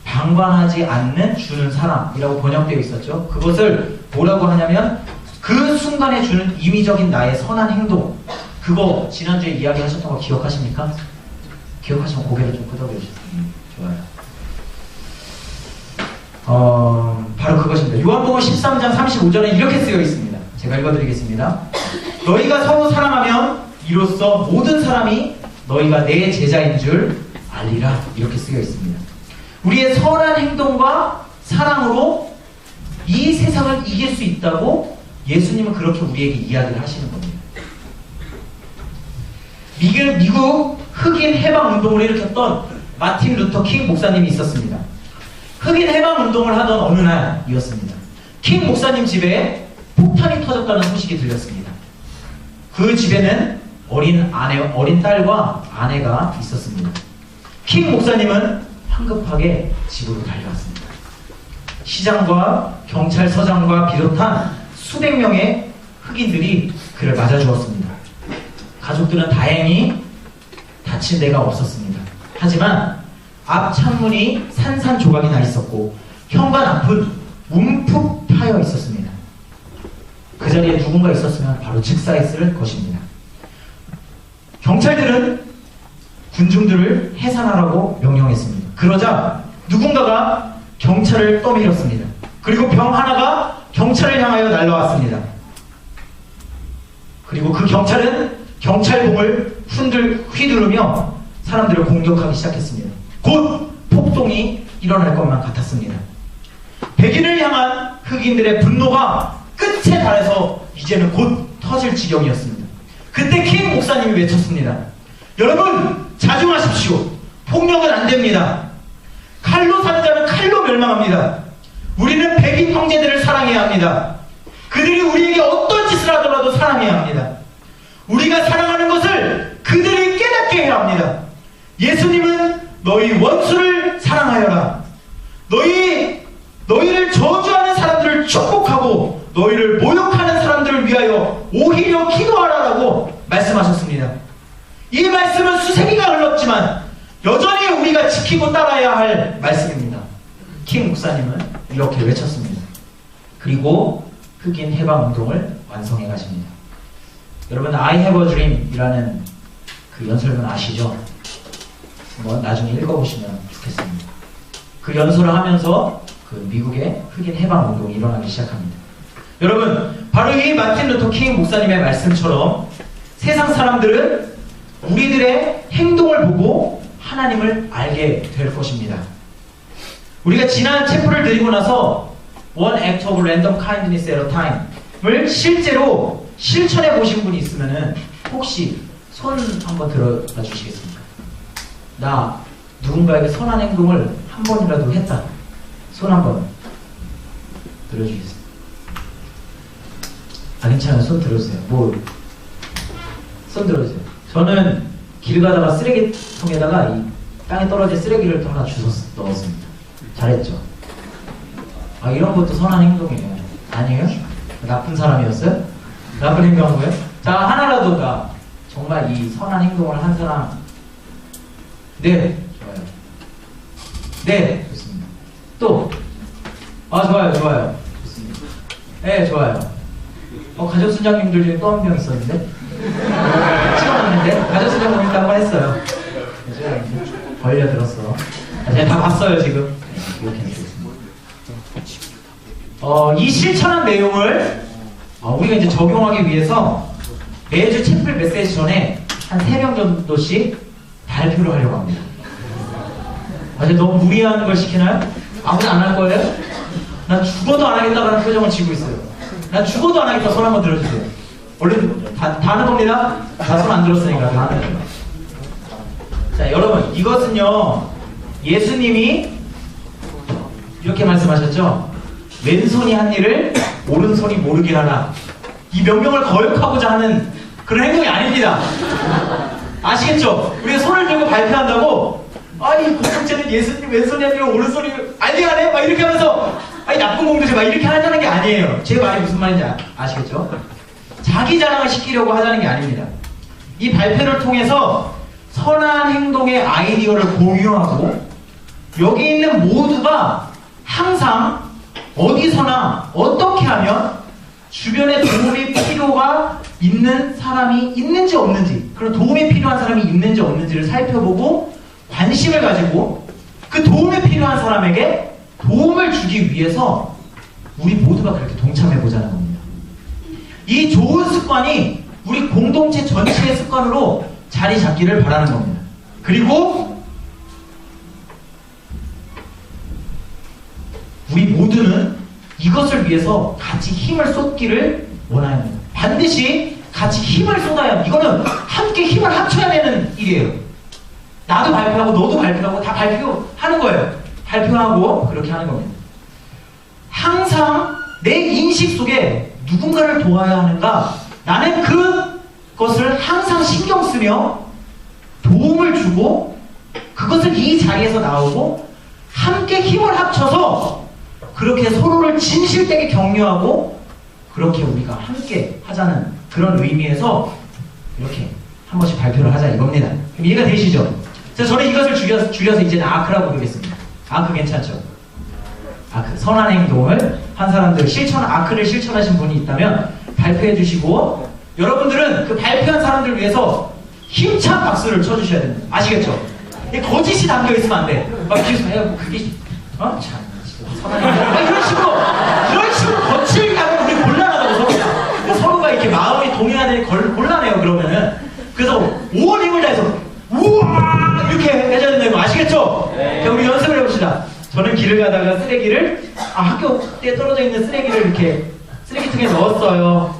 방관하지 않는 주는 사람이라고 번역되어 있었죠. 그것을 뭐라고 하냐면 그 순간에 주는 임의적인 나의 선한 행동, 그거 지난주에 이야기하셨던 거 기억하십니까? 기억하시면 고개를 좀 끄덕여주세요. 좋아요. 바로 그것입니다. 요한복음 13장 35절에 이렇게 쓰여 있습니다. 제가 읽어드리겠습니다. 너희가 서로 사랑하면 이로써 모든 사람이 너희가 내 제자인 줄 알리라. 이렇게 쓰여 있습니다. 우리의 선한 행동과 사랑으로 이 세상을 이길 수 있다고 예수님은 그렇게 우리에게 이야기를 하시는 겁니다. 미국 흑인 해방 운동을 일으켰던 마틴 루터 킹 목사님이 있었습니다. 흑인 해방 운동을 하던 어느 날이었습니다. 킹 목사님 집에 폭탄이 터졌다는 소식이 들렸습니다. 그 집에는 어린 딸과 아내가 있었습니다. 킹 목사님은 황급하게 집으로 달려왔습니다. 시장과 경찰서장과 비롯한 수백 명의 흑인들이 그를 맞아주었습니다. 가족들은 다행히 다친 데가 없었습니다. 하지만 앞 창문이 산산조각이 나 있었고 현관 앞은 움푹 파여 있었습니다. 그 자리에 누군가 있었으면 바로 즉사했을 것입니다. 경찰들은 군중들을 해산하라고 명령했습니다. 그러자 누군가가 경찰을 떠밀었습니다. 그리고 병 하나가 경찰을 향하여 날라왔습니다. 그리고 그 경찰은 경찰봉을 휘두르며 사람들을 공격하기 시작했습니다. 곧 폭동이 일어날 것만 같았습니다. 백인을 향한 흑인들의 분노가 끝에 달해서 이제는 곧 터질 지경이었습니다. 그때 킹 목사님이 외쳤습니다. 여러분, 자중하십시오. 폭력은 안 됩니다. 칼로 사는 자는 칼로 멸망합니다. 우리는 백인 형제들을 사랑해야 합니다. 그들이 우리에게 어떤 짓을 하더라도 사랑해야 합니다. 우리가 사랑하는 것을 그들이 깨닫게 해야 합니다. 예수님은 너희 원수를 사랑하여라. 너희를 저주하는 사람들을 축복하고 너희를 모욕하는 사람들을 위하여 오히려 기도하라라고 말씀하셨습니다. 이 말씀은 수세기가 흘렀지만 여전히 우리가 지키고 따라야 할 말씀입니다. 킹 목사님은 이렇게 외쳤습니다. 그리고 흑인 해방운동을 완성해 가십니다. 여러분, I have a dream 이라는 그 연설문 아시죠? 한번 나중에 읽어보시면 좋겠습니다. 그 연설을 하면서 그 미국의 흑인 해방운동이 일어나기 시작합니다. 여러분, 바로 이 마틴 루터 킹 목사님의 말씀처럼 세상 사람들은 우리들의 행동을 보고 하나님을 알게 될 것입니다. 우리가 지난 챕터를 드리고 나서 One Act of Random Kindness at a Time을 실제로 실천해 보신 분이 있으면은 혹시 손 한번 들어봐 주시겠습니까? 나 누군가에게 선한 행동을 한 번이라도 했다. 손 한번 들어주겠습니다. 아, 괜찮아요. 손 들어주세요. 손 들어주세요. 저는 길 가다가 쓰레기통에다가 이 땅에 떨어진 쓰레기를 또 하나 넣었습니다. 잘했죠? 아, 이런 것도 선한 행동이에요. 아니에요? 나쁜 사람이었어요? 나쁜 행동한 거예요? 자, 하나라도 가 정말 이 선한 행동을 한 사람. 네, 좋아요. 네, 좋습니다. 또, 좋아요. 좋습니다. 네, 좋아요. 가족순장님들 중에 또 한 명 있었는데? 찍어놨는데? 가족순장 모임도 한번 했어요. 걸려들었어. 제가 다 봤어요, 지금. 네, 이렇게 해주겠습니다. 이 실천한 내용을 우리가 이제 적용하기 위해서 매주 챔플 메시지 전에 한 3명 정도씩 발표를 하려고 합니다. 너무 무리하는 걸 시키나요? 아무도 안 할 거예요? 난 죽어도 안 하겠다라는 표정을 지고 있어요. 난 죽어도 안 하겠다. 손 한번 들어주세요. 얼른 다 하는 겁니다. 다 손 안 들었으니까 다 하는 거예요. 자, 여러분, 이것은요, 예수님이 이렇게 말씀하셨죠. 왼손이 한 일을 오른손이 모르게 하라. 이 명령을 거역하고자 하는 그런 행동이 아닙니다. 아시겠죠? 우리가 손을 들고 발표한다고 이 공동체는 예수님 왼손이 한 일을 오른손이 알게 하네? 막 이렇게 하면서 나쁜 공동체 막 이렇게 하자는 게 아니에요. 제 말이 무슨 말인지 아시겠죠? 자기 자랑을 시키려고 하자는 게 아닙니다. 이 발표를 통해서 선한 행동의 아이디어를 공유하고 여기 있는 모두가 항상 어디서나 어떻게 하면 주변에 도움이 필요가 있는 사람이 있는지 없는지, 그런 도움이 필요한 사람이 있는지 없는지를 살펴보고 관심을 가지고 그 도움이 필요한 사람에게 도움을 주기 위해서 우리 모두가 그렇게 동참해보자는 겁니다. 이 좋은 습관이 우리 공동체 전체의 습관으로 자리 잡기를 바라는 겁니다. 그리고 우리 모두는 이것을 위해서 같이 힘을 쏟기를 원하는 겁니다. 반드시 같이 힘을 쏟아야 합니다. 이거는 함께 힘을 합쳐야 되는 일이에요. 나도 발표하고 너도 발표하고 다 발표하는 거예요. 발표하고 그렇게 하는 겁니다. 항상 내 인식 속에 누군가를 도와야 하는가, 나는 그것을 항상 신경 쓰며 도움을 주고 그것을 이 자리에서 나오고 함께 힘을 합쳐서 그렇게 서로를 진실되게 격려하고 그렇게 우리가 함께 하자는 그런 의미에서 이렇게 한 번씩 발표를 하자 이겁니다. 그럼 이해가 되시죠? 그래서 저는 이것을 줄여서 이제는 아크라고 부르겠습니다. 아크 괜찮죠? 아크, 선한 행동을 한 사람들 아크를 실천하신 분이 있다면 발표해 주시고 여러분들은 그 발표한 사람들을 위해서 힘찬 박수를 쳐주셔야 됩니다. 아시겠죠? 거짓이 담겨있으면 안 돼. 그게 참 선한 행동 이런 식으로 거칠게 하면 우리 곤란하다고 서로가 이렇게 마음이 동의하는 곤란해요. 그러면은 그래서 온 힘을 다해서 우와 이렇게 해줘야 된다는 거 아시겠죠? 네. 우리 연습을 해봅시다. 저는 길을 가다가 쓰레기를 학교 때 떨어져 있는 쓰레기를 이렇게 쓰레기통에 넣었어요.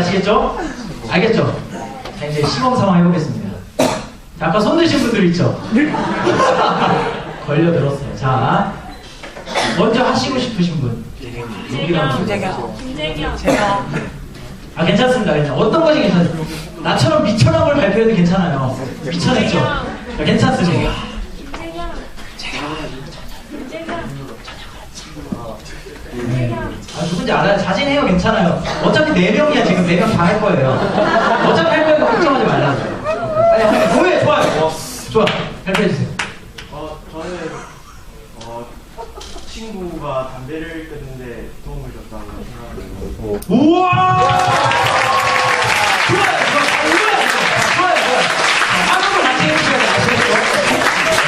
아시겠죠? 알겠죠? 자, 이제 시범 상황 해보겠습니다. 자, 아까 손 드신 분들 있죠? 걸려들었어요. 자, 먼저 하시고 싶으신 분. 김재경. 제가. 아, 괜찮습니다. 어떤 것이 괜찮아요? 나처럼 미천한 걸 발표해도 괜찮아요. 미천했죠? 자, 괜찮습니다. 아, 누군지 알아요. 자신해요. 괜찮아요. 어차피 4명이야. 지금 4명 다 할 거예요. 어차피 할 거니까 걱정하지 말라고요. 빨리 하세요. 좋아요. 좋아요. 좋아. 발표해주세요. 저는 친구가 담배를 끊는데 도움을 줬다고 생각합니다. 우와! 좋아요. 좋아요. 한국을 같이 해주셔야 돼요. 아시겠죠?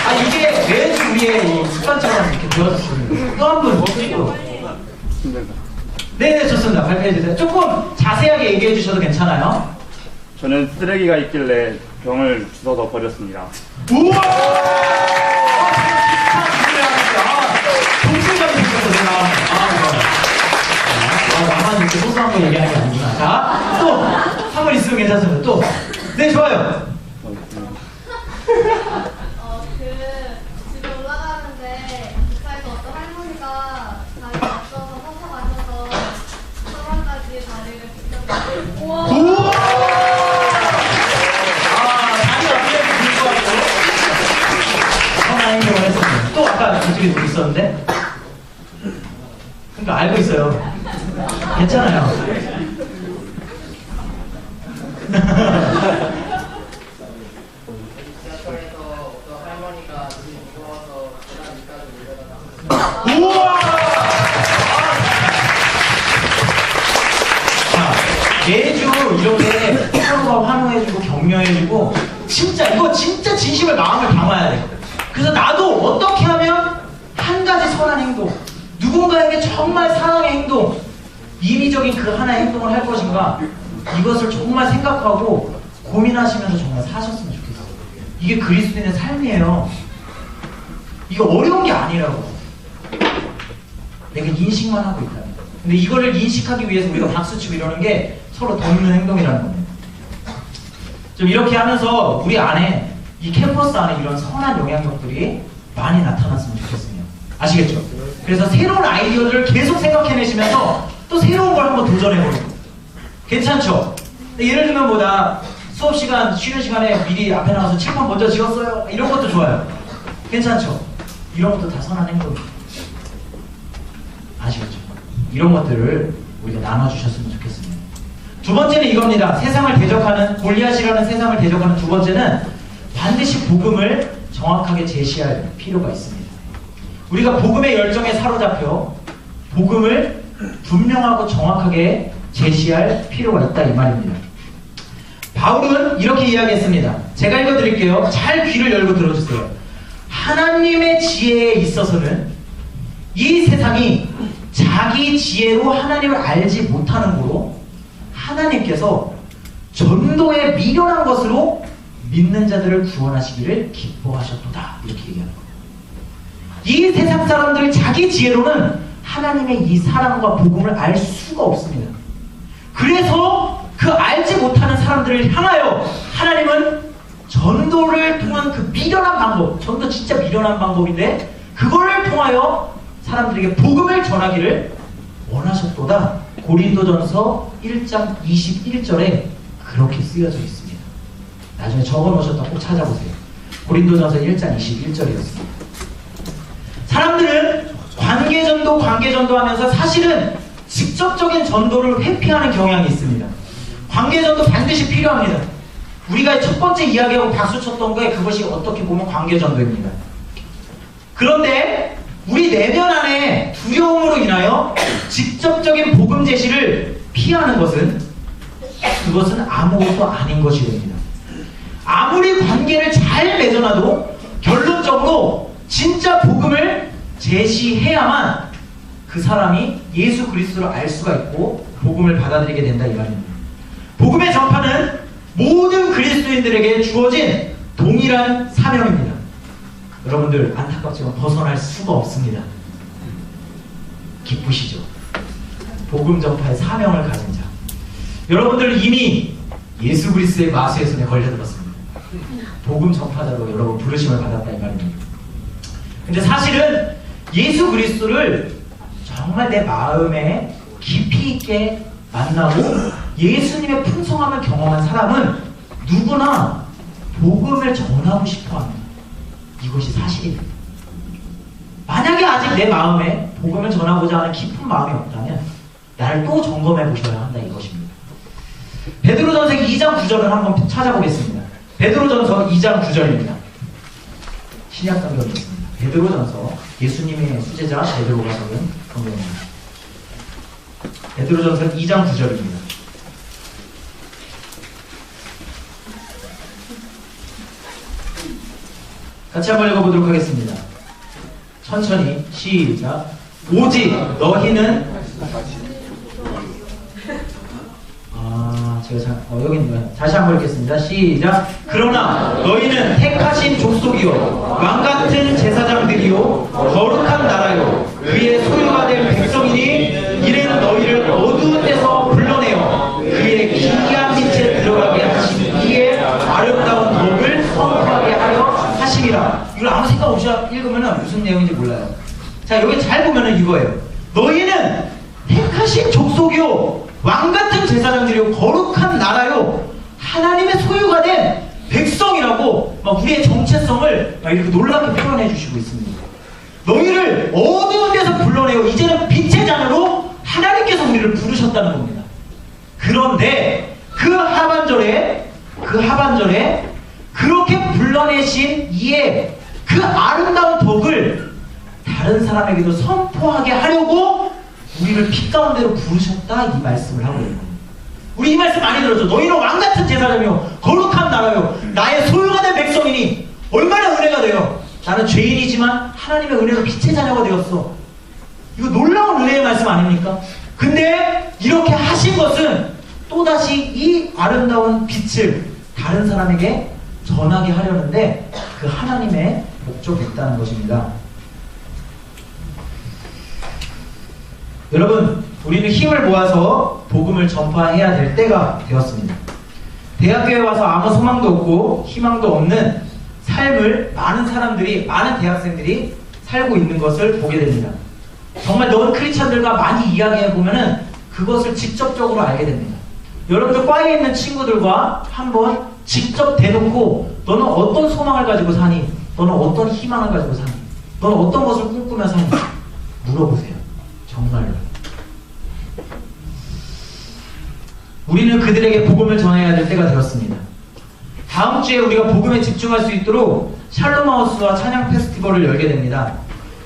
아, 이게 매주 우리의 이 습관처럼 이렇게 되어졌습니다. 또 한 분. 네네, 좋습니다. 발표해주세요. 조금 자세하게 얘기해 주셔도 괜찮아요? 저는 쓰레기가 있길래 병을 주워서 버렸습니다. 우와! 동물감이 생겼어, 나만 이렇게 소소한 거 얘기하는 게 아니구나. 자, 또! 한 번 있으면 괜찮습니다. 또! 네, 좋아요. 집에 올라가는데 기차에서 어떤 할머니가 다리를 맞춰서 서서 가셔서 서방까지 다리를 비켜주고 우와! 아, 다리 앞에 불구하고 선한 행동을 했었네요. 또 아까 저쪽에 누구 있었는데? 그러니까 알고 있어요. 괜찮아요. 우와! 자, 매주 이렇게 서로가 환호해주고 격려해주고 이거 진짜 진심을 마음을 담아야 돼. 그래서 나도 어떻게 하면 한 가지 선한 행동, 누군가에게 정말 사랑의 행동, 인위적인 그 하나의 행동을 할 것인가, 이것을 정말 생각하고 고민하시면서 정말 사셨으면 좋겠어요. 이게 그리스도인의 삶이에요. 이거 어려운 게 아니라고. 내가 인식만 하고 있다. 근데 이거를 인식하기 위해서 우리가 박수치고 이러는 게 서로 돕는 행동이라는 겁니다. 좀 이렇게 하면서 우리 안에 이 캠퍼스 안에 이런 선한 영향력들이 많이 나타났으면 좋겠습니다. 아시겠죠? 그래서 새로운 아이디어들을 계속 생각해내시면서 또 새로운 걸 한번 도전해보는 거. 괜찮죠? 예를 들면 뭐다 수업 시간 쉬는 시간에 미리 앞에 나와서 칠판 먼저 지웠어요. 이런 것도 좋아요. 괜찮죠? 이런 것도 다 선한 행동이에요. 아시겠죠? 이런 것들을 우리가 나눠주셨으면 좋겠습니다. 두 번째는 이겁니다. 세상을 대적하는, 골리앗이라는 세상을 대적하는 두 번째는 반드시 복음을 정확하게 제시할 필요가 있습니다. 우리가 복음의 열정에 사로잡혀 복음을 분명하고 정확하게 제시할 필요가 있다 이 말입니다. 바울은 이렇게 이야기했습니다. 제가 읽어드릴게요. 잘 귀를 열고 들어주세요. 하나님의 지혜에 있어서는 이 세상이 자기 지혜로 하나님을 알지 못하는 거로 하나님께서 전도에 미련한 것으로 믿는 자들을 구원하시기를 기뻐하셨도다. 이렇게 얘기하는 거예요. 이 세상 사람들이 자기 지혜로는 하나님의 이 사랑과 복음을 알 수가 없습니다. 그래서 그 알지 못하는 사람들을 향하여 하나님은 전도를 통한 그 미련한 방법, 전도 진짜 미련한 방법인데 그거를 통하여 사람들에게 복음을 전하기를 원하셨도다. 고린도전서 1장 21절에 그렇게 쓰여져 있습니다. 나중에 적어놓으셨다 꼭 찾아보세요. 고린도전서 1장 21절이었습니다. 사람들은 관계전도 하면서 사실은 직접적인 전도를 회피하는 경향이 있습니다. 관계전도 반드시 필요합니다. 우리가 첫 번째 이야기하고 박수 쳤던 게 그것이 어떻게 보면 관계전도입니다. 그런데 우리 내면 안에 두려움으로 인하여 직접적인 복음 제시를 피하는 그것은 아무것도 아닌 것이 됩니다. 아무리 관계를 잘 맺어놔도 결론적으로 진짜 복음을 제시해야만 그 사람이 예수 그리스도를 알 수가 있고 복음을 받아들이게 된다 이 말입니다. 복음의 전파는 모든 그리스도인들에게 주어진 동일한 사명입니다. 여러분들 안타깝지만 벗어날 수가 없습니다. 기쁘시죠? 복음 전파의 사명을 가진 자. 여러분들 이미 예수 그리스도의 마수의 손에 걸려들었습니다. 복음 전파자로 여러분 부르심을 받았다 이 말입니다. 근데 사실은 예수 그리스도를 정말 내 마음에 깊이 있게 만나고 예수님의 풍성함을 경험한 사람은 누구나 복음을 전하고 싶어합니다. 이것이 사실입니다. 만약에 아직 내 마음에 복음을 전하고자 하는 깊은 마음이 없다면 나를 또 점검해 보셔야 한다 이것입니다. 베드로전서 2장 9절을 한번 찾아보겠습니다. 베드로전서 2장 9절입니다. 신약 성경입니다. 베드로전서, 예수님의 수제자 베드로가 적은 성경입니다. 베드로전서 2장 9절입니다. 같이 한번 읽어보도록 하겠습니다. 천천히 시작. 오직 너희는 여기 있네요. 다시 한번 읽겠습니다. 시작. 그러나 너희는 택하신 족속이요 왕같은 제사장들이요 거룩한 나라요 그의 소유가 된 백성이니 이는 너희를 어두운 데서 불러내어 그의 기이한 빛에 들어가게 하시니 이에 아름다운 법을 선포하게 하려 하심이라. 이걸 아무 생각 없이 읽으면 무슨 내용인지 몰라요. 자, 여기 잘 보면은 이거예요. 너희는 택하신 족속이요 왕같은 제사장들이요 거룩한 나라요 하나님의 소유가 된 백성이라고 막 우리의 정체성을 막 이렇게 놀랍게 표현해 주시고 있습니다. 너희를 어두운 데서 불러내요 이제는 빛의 자녀로 하나님께서 우리를 부르셨다는 겁니다. 그런데 그 하반절에 그렇게 불러내신 이에 그 아름다운 덕을 다른 사람에게도 선포하게 하려고 우리를 빛 가운데로 부르셨다 이 말씀을 하고 있는 겁니다. 우리 이 말씀 많이 들었죠. 너희는 왕같은 제사장이요 거룩한 나라요 나의 소유가 된 백성이니 얼마나 은혜가 돼요. 나는 죄인이지만 하나님의 은혜로 빛의 자녀가 되었어. 이거 놀라운 은혜의 말씀 아닙니까? 근데 이렇게 하신 것은 또다시 이 아름다운 빛을 다른 사람에게 전하게 하려는데 그 하나님의 목적이 있다는 것입니다. 여러분, 우리는 힘을 모아서 복음을 전파해야 될 때가 되었습니다. 대학교에 와서 아무 소망도 없고 희망도 없는 삶을 많은 대학생들이 살고 있는 것을 보게 됩니다. 정말 넌 크리스천들과 많이 이야기해보면은 그것을 직접적으로 알게 됩니다. 여러분들 과에 있는 친구들과 한번 직접 대놓고 너는 어떤 소망을 가지고 사니? 너는 어떤 희망을 가지고 사니? 너는 어떤 것을 꿈꾸며 사니? 물어보세요. 정말로. 우리는 그들에게 복음을 전해야 될 때가 되었습니다. 다음 주에 우리가 복음에 집중할 수 있도록 샬롬하우스와 찬양 페스티벌을 열게 됩니다.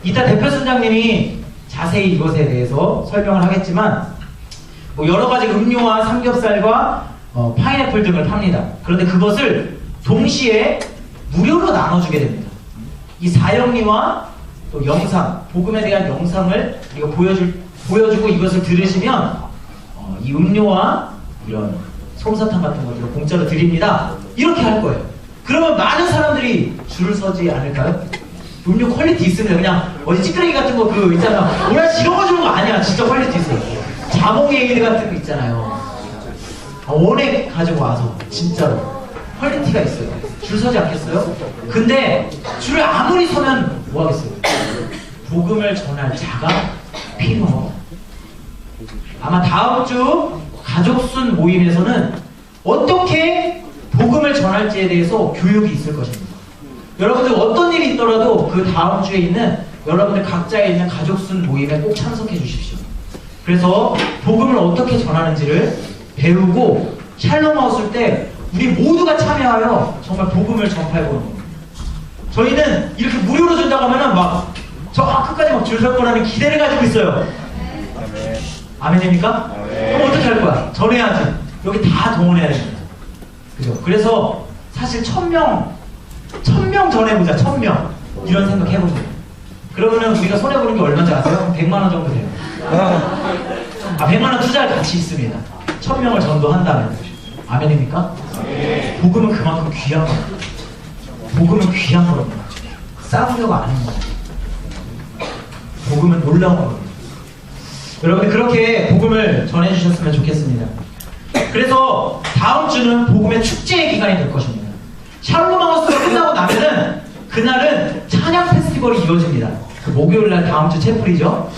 이따 대표 선장님이 자세히 이것에 대해서 설명을 하겠지만 뭐 여러 가지 음료와 삼겹살과 파인애플 등을 팝니다. 그런데 그것을 동시에 무료로 나눠주게 됩니다. 이 사형리와 또 영상, 복음에 대한 영상을 우리가 보여주고 이것을 들으시면 이 음료와 이런 솜사탕 같은 것들을 공짜로 드립니다. 이렇게 할 거예요. 그러면 많은 사람들이 줄을 서지 않을까요? 음료 퀄리티 있습니다. 그냥 어디 찌끄레기 같은 거 그거 있잖아. 오라지 이런 거 주는 거 아니야. 진짜 퀄리티 있어요. 자몽에이드 같은 거 있잖아요. 원액 가지고 와서 진짜로 퀄리티가 있어요. 줄 서지 않겠어요? 근데 줄을 아무리 서면 뭐 하겠어요? 복음을 전할 자가 필요합니다. 아마 다음 주 가족순 모임에서는 어떻게 복음을 전할지에 대해서 교육이 있을 것입니다. 여러분들 어떤 일이 있더라도 그 다음 주에 있는 여러분들 각자에 있는 가족순 모임에 꼭 참석해 주십시오. 그래서 복음을 어떻게 전하는지를 배우고 샬롬하우스 때 우리 모두가 참여하여 정말 복음을 전파해보는 겁니다. 저희는 이렇게 무료로 준다고 하면은 막 저 끝까지 막 줄 설 거라는 기대를 가지고 있어요. 아멘입니까? 그럼 어떻게 할 거야? 전해야지. 여기 다 동원해야 됩니다. 그죠? 그래서 사실 1000명 전해보자. 1000명 이런 생각 해보세요. 그러면은 우리가 손해보는 게 얼마인지 아세요? 100만원 정도 돼요. 100만원 투자할 가치 있습니다. 1000명을 전도한다면. 아멘입니까? 복음은 그만큼 귀한 겁니다. 복음은 귀한 겁니다. 싸구려가 아닌 겁니다. 복음은 놀라운 겁니다. 여러분들 그렇게 복음을 전해주셨으면 좋겠습니다. 그래서 다음 주는 복음의 축제의 기간이 될 것입니다. 샬롬 하우스가 끝나고 나면은 그날은 찬양 페스티벌이 이루어집니다. 그 목요일날 다음 주 채플이죠.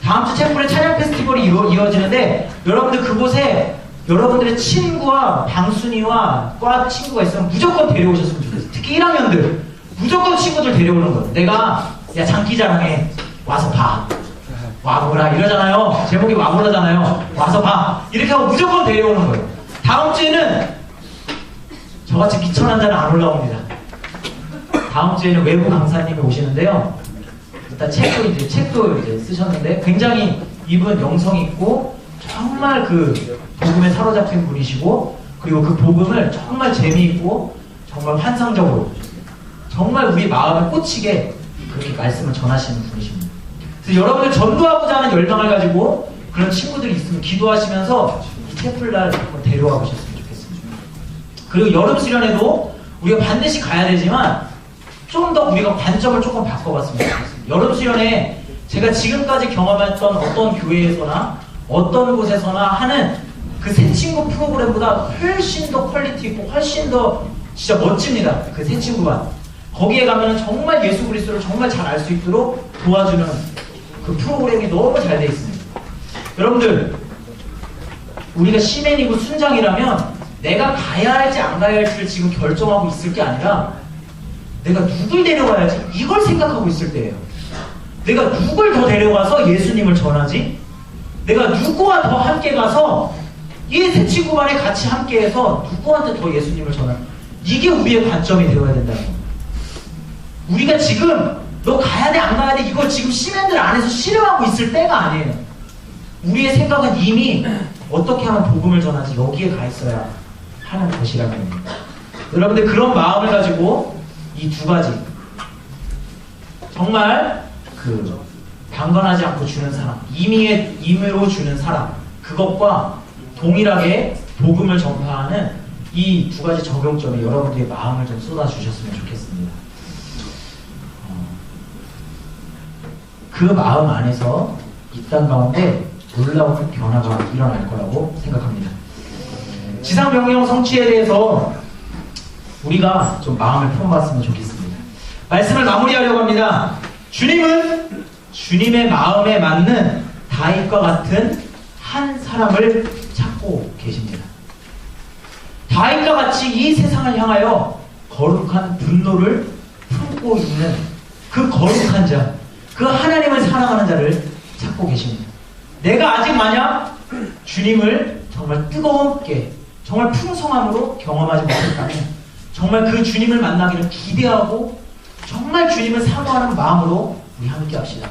다음 주 채플에 찬양 페스티벌이 이루어지는데 여러분들 그곳에 여러분들의 친구와 방순이와 과 친구가 있으면 무조건 데려오셨으면 좋겠어요. 특히 1학년들 무조건 친구들 데려오는 거예요. 내가 야 장기자랑에 와서 봐. 와보라 이러잖아요. 제목이 와보라잖아요. 와서 봐. 이렇게 하고 무조건 데려오는 거예요. 다음 주에는 저같이 미천한 자는 안 올라옵니다. 다음 주에는 외부 강사님이 오시는데요. 일단 책도 이제 쓰셨는데 굉장히 이분 영성 있고 정말 그 복음에 사로잡힌 분이시고 그리고 그 복음을 정말 재미있고 정말 환상적으로 정말 우리 마음에 꽂히게 그렇게 말씀을 전하시는 분이십니다. 그래서 여러분들 전도하고자 하는 열망을 가지고 그런 친구들이 있으면 기도하시면서 이 채플날 한번 데려와 보셨으면 좋겠습니다. 그리고 여름 수련회도 우리가 반드시 가야 되지만 좀 더 우리가 관점을 조금 바꿔봤으면 좋겠습니다. 여름 수련회 제가 지금까지 경험했던 어떤 교회에서나 어떤 곳에서나 하는 그 새 친구 프로그램보다 훨씬 더 퀄리티 있고 훨씬 더 진짜 멋집니다. 그 새 친구가 거기에 가면 정말 예수 그리스도를 정말 잘 알 수 있도록 도와주는 그 프로그램이 너무 잘 돼 있습니다. 여러분들 우리가 시맨이고 순장이라면 내가 가야 할지 안 가야 할지를 지금 결정하고 있을 게 아니라 내가 누굴 데려가야지 이걸 생각하고 있을 때예요. 내가 누굴 더 데려가서 예수님을 전하지? 내가 누구와 더 함께 가서 이 새 친구간에 같이 함께해서 누구한테 더 예수님을 전하지? 이게 우리의 관점이 되어야 된다는 겁니다. 우리가 지금 너 가야 돼 안 가야 돼 이걸 지금 시민들 안에서 실험하고 있을 때가 아니에요. 우리의 생각은 이미 어떻게 하면 복음을 전하지 여기에 가 있어야 하는 것이라는 겁니다. 여러분들 그런 마음을 가지고 이 두 가지 정말 그 방관하지 않고 주는 사람 임의로 주는 사람 그것과 동일하게 복음을 전파하는 이 두 가지 적용점에 여러분들의 마음을 좀 쏟아주셨으면 좋겠습니다. 그 마음 안에서 이 땅 가운데 놀라운 변화가 일어날 거라고 생각합니다. 지상명령 성취에 대해서 우리가 좀 마음을 품어봤으면 좋겠습니다. 말씀을 마무리하려고 합니다. 주님은 주님의 마음에 맞는 다윗과 같은 한 사람을 찾고 계십니다. 다윗과 같이 이 세상을 향하여 거룩한 분노를 품고 있는 그 거룩한 자, 그 하나님을 사랑하는 자를 찾고 계십니다. 내가 아직 만약 주님을 정말 뜨겁게 정말 풍성함으로 경험하지 못했다면 정말 그 주님을 만나기를 기대하고 정말 주님을 사모하는 마음으로 우리 함께 합시다.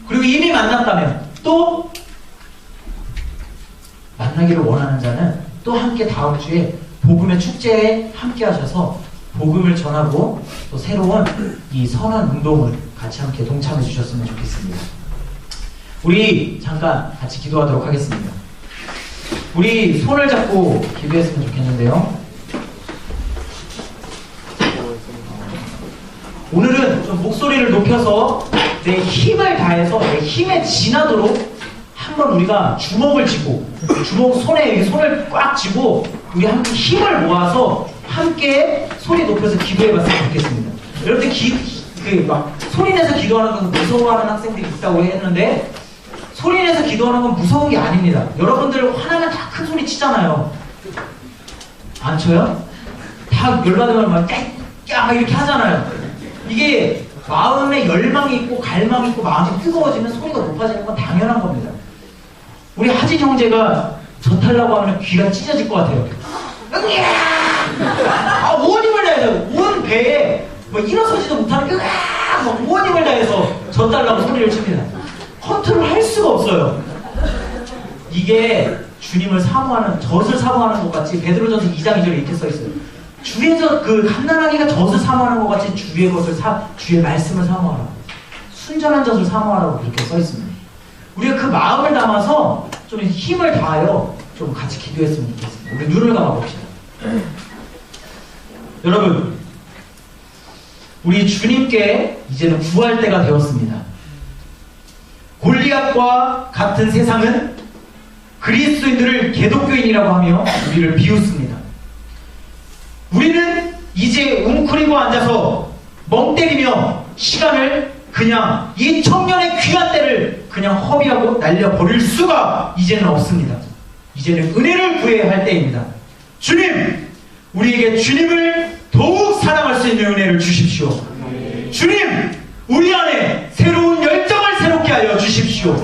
그리고 이미 만났다면 또 만나기를 원하는 자는 또 함께 다음 주에 복음의 축제에 함께 하셔서 복음을 전하고 또 새로운 이 선한 운동을 같이 함께 동참해 주셨으면 좋겠습니다. 우리 잠깐 같이 기도하도록 하겠습니다. 우리 손을 잡고 기도했으면 좋겠는데요. 오늘은 좀 목소리를 높여서 내 힘을 다해서 내 힘에 지나도록 한번 우리가 주먹을 쥐고 손에 손을 꽉 쥐고 우리 함께 힘을 모아서 함께 소리 높여서 기도해봤으면 좋겠습니다. 여러분들 막 소리내서 기도하는 것은 무서워하는 학생들이 있다고 했는데 소리내서 기도하는 건 무서운 게 아닙니다. 여러분들 화나면 다 큰 소리 치잖아요. 안 쳐요? 다 열받으면 막 깍깍 이렇게 하잖아요. 이게 마음에 열망이 있고 갈망이 있고 마음이 뜨거워지면 소리가 높아지는 건 당연한 겁니다. 우리 하진 형제가 저 타려고 하면 귀가 찢어질 것 같아요. 온 힘을 다해서 온 배에 뭐 일어서지도 못하는 온 힘을 다해서 저 달라고 소리를 칩니다. 컨트롤 할 수가 없어요. 이게 주님을 사모하는 젖을 사모하는 것 같이 베드로전서 2장 2절에 이렇게 써 있어요. 주의 그 갓난아기가 젖을 사모하는 것 같이 주의 말씀을 사모하라. 순전한 젖을 사모하라고 그렇게 써 있습니다. 우리가 그 마음을 담아서 좀 힘을 다하여 좀 같이 기도했으면 좋겠습니다. 우리 눈을 감아 봅시다. 여러분, 우리 주님께 이제는 구할 때가 되었습니다. 골리앗과 같은 세상은 그리스도인들을 개독교인이라고 하며 우리를 비웃습니다. 우리는 이제 웅크리고 앉아서 멍 때리며 시간을 그냥 이 청년의 귀한 때를 그냥 허비하고 날려버릴 수가 이제는 없습니다. 이제는 은혜를 구해야 할 때입니다. 주님, 우리에게 주님을 더욱 사랑할 수 있는 은혜를 주십시오. 주님, 우리 안에 새로운 열정을 새롭게 하여 주십시오.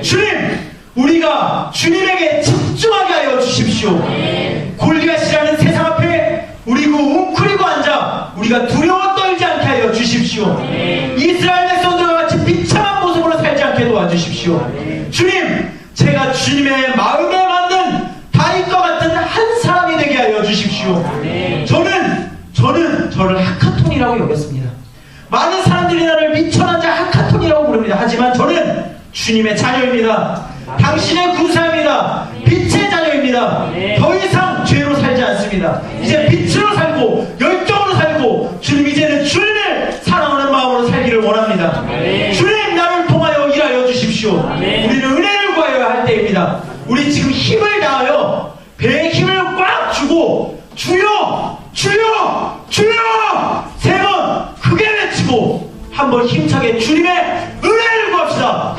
주님, 우리가 주님에게 집중하게 하여 주십시오. 골리앗이라는 세상 앞에 우리가 웅크리고 앉아 우리가 두려워 떨지 않게 하여 주십시오. 이스라엘 백성들과 같이 비참한 모습으로 살지 않게 도와주십시오. 주님, 제가 주님의 마음에 맞는 다윗과 같은 한 사람이 되게 하여 주십시오. 저는 저를 하카톤이라고 여겼습니다. 많은 사람들이 나를 미천한 자 하카톤이라고 부릅니다. 하지만 저는 주님의 자녀입니다. 당신의 구사입니다. 빛의 자녀입니다. 더 이상 죄로 살지 않습니다. 이제 빛으로 살고 열정으로 살고 주님, 이제는 주님을 사랑하는 마음으로 살기를 원합니다. 주님, 나를 통하여 일하여 주십시오. 우리는 은혜를 구하여야 할 때입니다. 우리 지금 힘을 다하여 배에 힘을 꽉 주고 주여 주여 주여 3번 크게 외치고 한번 힘차게 주님의 은혜를 구합시다.